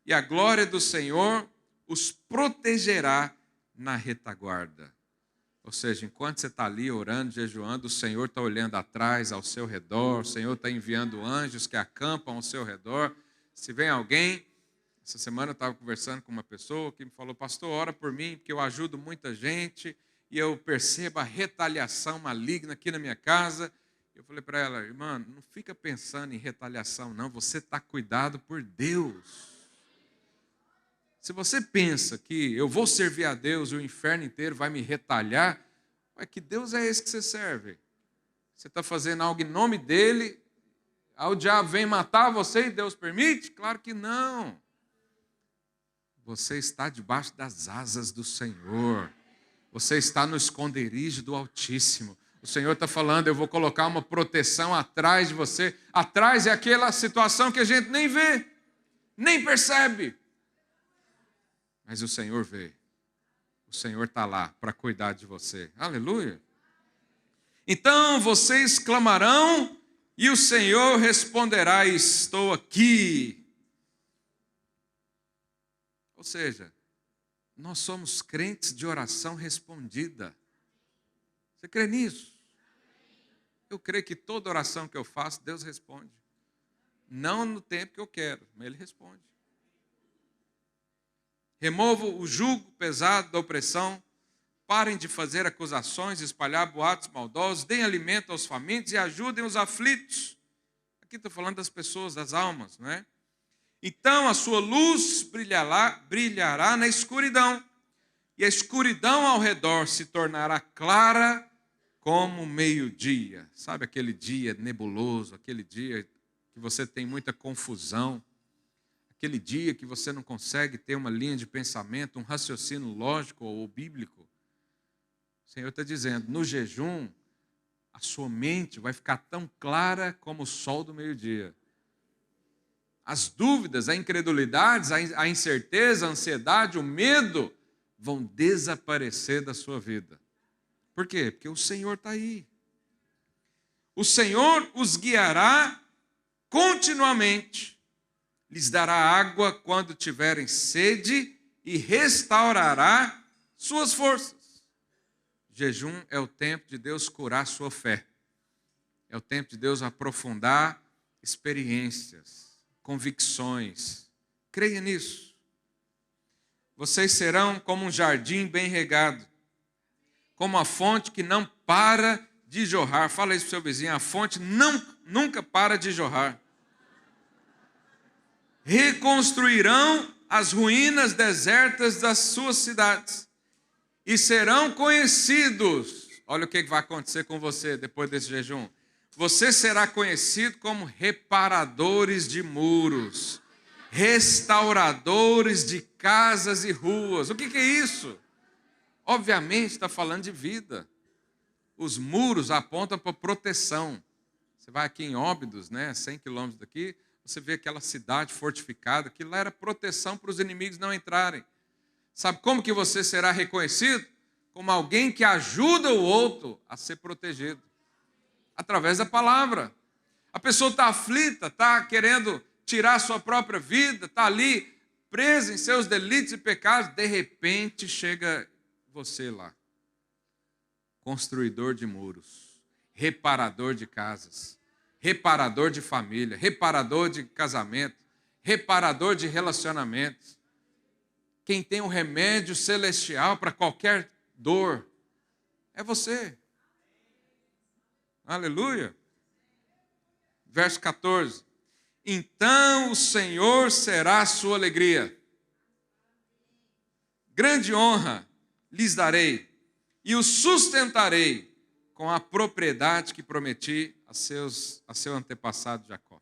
E a glória do Senhor os protegerá na retaguarda. Ou seja, enquanto você está ali orando, jejuando, o Senhor está olhando atrás, ao seu redor, o Senhor está enviando anjos que acampam ao seu redor. Se vem alguém, essa semana eu estava conversando com uma pessoa que me falou, pastor, ora por mim, porque eu ajudo muita gente e eu percebo a retaliação maligna aqui na minha casa. Eu falei para ela, irmã, não fica pensando em retaliação não, você está cuidado por Deus. Se você pensa que eu vou servir a Deus e o inferno inteiro vai me retalhar, que Deus é esse que você serve? Você está fazendo algo em nome dele, o diabo vem matar você e Deus permite? Claro que não. Você está debaixo das asas do Senhor. Você está no esconderijo do Altíssimo. O Senhor está falando, eu vou colocar uma proteção atrás de você. Atrás é aquela situação que a gente nem vê, nem percebe. Mas o Senhor vê. O Senhor está lá para cuidar de você. Aleluia. Então vocês clamarão e o Senhor responderá, estou aqui. Ou seja, nós somos crentes de oração respondida. Você crê nisso? Eu creio que toda oração que eu faço, Deus responde. Não no tempo que eu quero, mas Ele responde. Removam o jugo pesado da opressão, parem de fazer acusações, espalhar boatos maldosos, deem alimento aos famintos e ajudem os aflitos. Aqui estou falando das pessoas, das almas, não é? Então a sua luz brilhará na escuridão, e a escuridão ao redor se tornará clara como meio-dia. Sabe aquele dia nebuloso, aquele dia que você tem muita confusão, aquele dia que você não consegue ter uma linha de pensamento, um raciocínio lógico ou bíblico? O Senhor está dizendo, no jejum, a sua mente vai ficar tão clara como o sol do meio-dia. As dúvidas, a incredulidade, a incerteza, a ansiedade, o medo vão desaparecer da sua vida. Por quê? Porque o Senhor está aí. O Senhor os guiará continuamente, lhes dará água quando tiverem sede e restaurará suas forças. Jejum é o tempo de Deus curar sua fé. É o tempo de Deus aprofundar experiências, convicções. Creia nisso. Vocês serão como um jardim bem regado, como a fonte que não para de jorrar. Fala isso para o seu vizinho, a fonte nunca para de jorrar. reconstruirão as ruínas desertas das suas cidades e serão conhecidos. Olha o que vai acontecer com você depois desse jejum. Você será conhecido como reparadores de muros, restauradores de casas e ruas. O que é isso? Obviamente está falando de vida. Os muros apontam para proteção. Você vai aqui em Óbidos, 100 quilômetros daqui, você vê aquela cidade fortificada, que lá era proteção para os inimigos não entrarem. Sabe como que você será reconhecido? Como alguém que ajuda o outro a ser protegido. Através da palavra. A pessoa está aflita, está querendo tirar a sua própria vida, está ali presa em seus delitos e pecados, de repente chega você lá. Construidor de muros, reparador de casas, reparador de família, reparador de casamento, reparador de relacionamentos. Quem tem um remédio celestial para qualquer dor é você. Aleluia. Verso 14. Então o Senhor será a sua alegria. Grande honra lhes darei e os sustentarei com a propriedade que prometi a seu antepassado Jacó.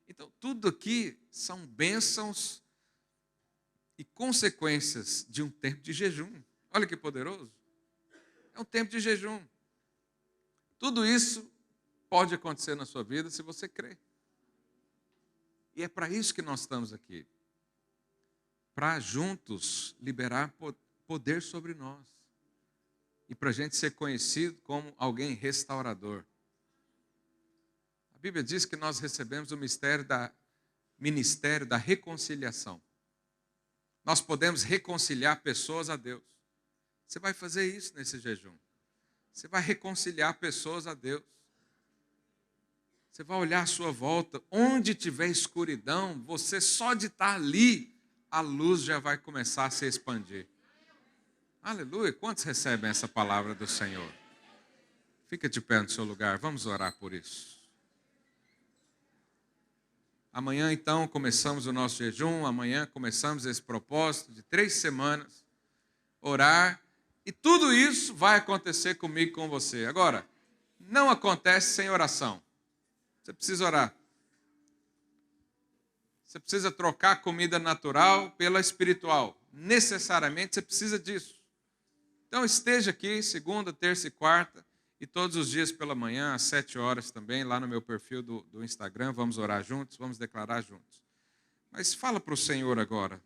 Então, tudo aqui são bênçãos e consequências de um tempo de jejum. Olha que poderoso. É um tempo de jejum. Tudo isso pode acontecer na sua vida se você crer. E é para isso que nós estamos aqui. Para juntos liberar poder sobre nós. E para a gente ser conhecido como alguém restaurador. A Bíblia diz que nós recebemos o ministério da reconciliação. Nós podemos reconciliar pessoas a Deus. Você vai fazer isso nesse jejum. Você vai reconciliar pessoas a Deus. Você vai olhar à sua volta, onde tiver escuridão, você só de estar ali, a luz já vai começar a se expandir. Aleluia! Quantos recebem essa palavra do Senhor? Fica de pé no seu lugar, vamos orar por isso. Amanhã, então, começamos o nosso jejum, amanhã começamos esse propósito de 3 semanas, orar, e tudo isso vai acontecer comigo e com você. Agora, não acontece sem oração. Você precisa orar. Você precisa trocar a comida natural pela espiritual. Necessariamente você precisa disso. Então esteja aqui segunda, terça e quarta e todos os dias pela manhã, às 7 horas também, lá no meu perfil do Instagram. Vamos orar juntos, vamos declarar juntos. Mas fala para o Senhor agora.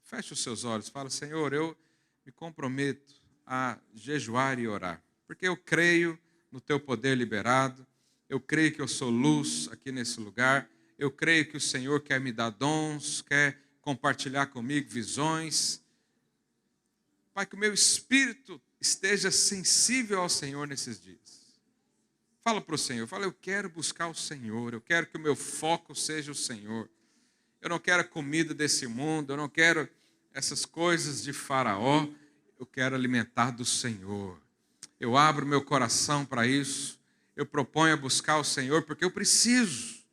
Feche os seus olhos. Fala, Senhor, eu me comprometo a jejuar e orar. Porque eu creio no teu poder liberado. Eu creio que eu sou luz aqui nesse lugar. Eu creio que o Senhor quer me dar dons, quer compartilhar comigo visões. Pai, que o meu espírito esteja sensível ao Senhor nesses dias. Fala para o Senhor, fala, eu quero buscar o Senhor, eu quero que o meu foco seja o Senhor. Eu não quero a comida desse mundo, eu não quero essas coisas de Faraó, eu quero alimentar do Senhor. Eu abro meu coração para isso, eu proponho a buscar o Senhor, porque eu preciso,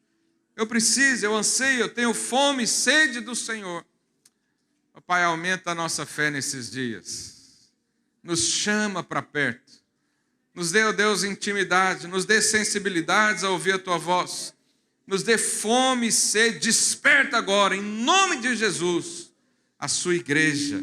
eu anseio, eu tenho fome e sede do Senhor. Pai, aumenta a nossa fé nesses dias. Nos chama para perto. Nos dê, ó Deus, intimidade. Nos dê sensibilidades a ouvir a Tua voz. Nos dê fome e sede. Desperta agora, em nome de Jesus, a Sua igreja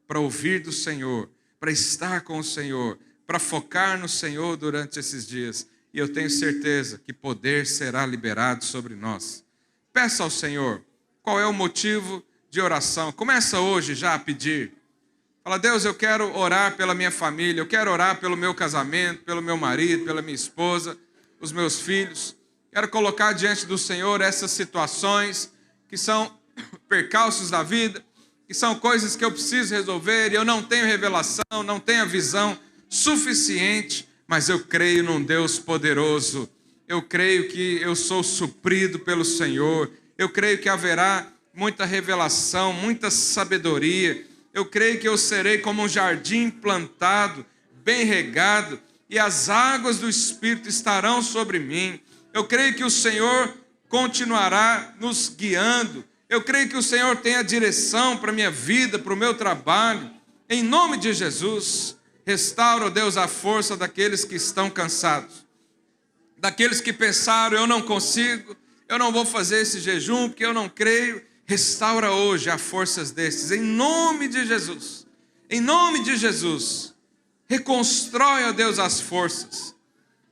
para ouvir do Senhor, para estar com o Senhor, para focar no Senhor durante esses dias. E eu tenho certeza que poder será liberado sobre nós. Peça ao Senhor qual é o motivo de oração. Começa hoje já a pedir. Fala, Deus, eu quero orar pela minha família, eu quero orar pelo meu casamento, pelo meu marido, pela minha esposa, os meus filhos. Quero colocar diante do Senhor essas situações que são percalços da vida, que são coisas que eu preciso resolver e eu não tenho revelação, não tenho a visão suficiente, mas eu creio num Deus poderoso. Eu creio que eu sou suprido pelo Senhor. Eu creio que haverá muita revelação, muita sabedoria. Eu creio que eu serei como um jardim plantado, bem regado, e as águas do Espírito estarão sobre mim. Eu creio que o Senhor continuará nos guiando. Eu creio que o Senhor tem a direção para a minha vida, para o meu trabalho. Em nome de Jesus, restaura, ó Deus, a força daqueles que estão cansados. Daqueles que pensaram, eu não consigo, eu não vou fazer esse jejum porque eu não creio. Restaura hoje as forças desses, em nome de Jesus. Em nome de Jesus. Reconstrói, ó Deus, as forças.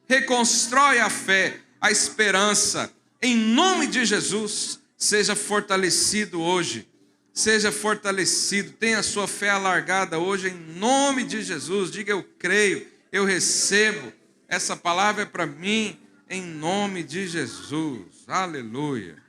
Reconstrói a fé, a esperança. Em nome de Jesus, seja fortalecido hoje. Seja fortalecido. Tenha a sua fé alargada hoje, em nome de Jesus. Diga, eu creio, eu recebo. Essa palavra é para mim, em nome de Jesus. Aleluia.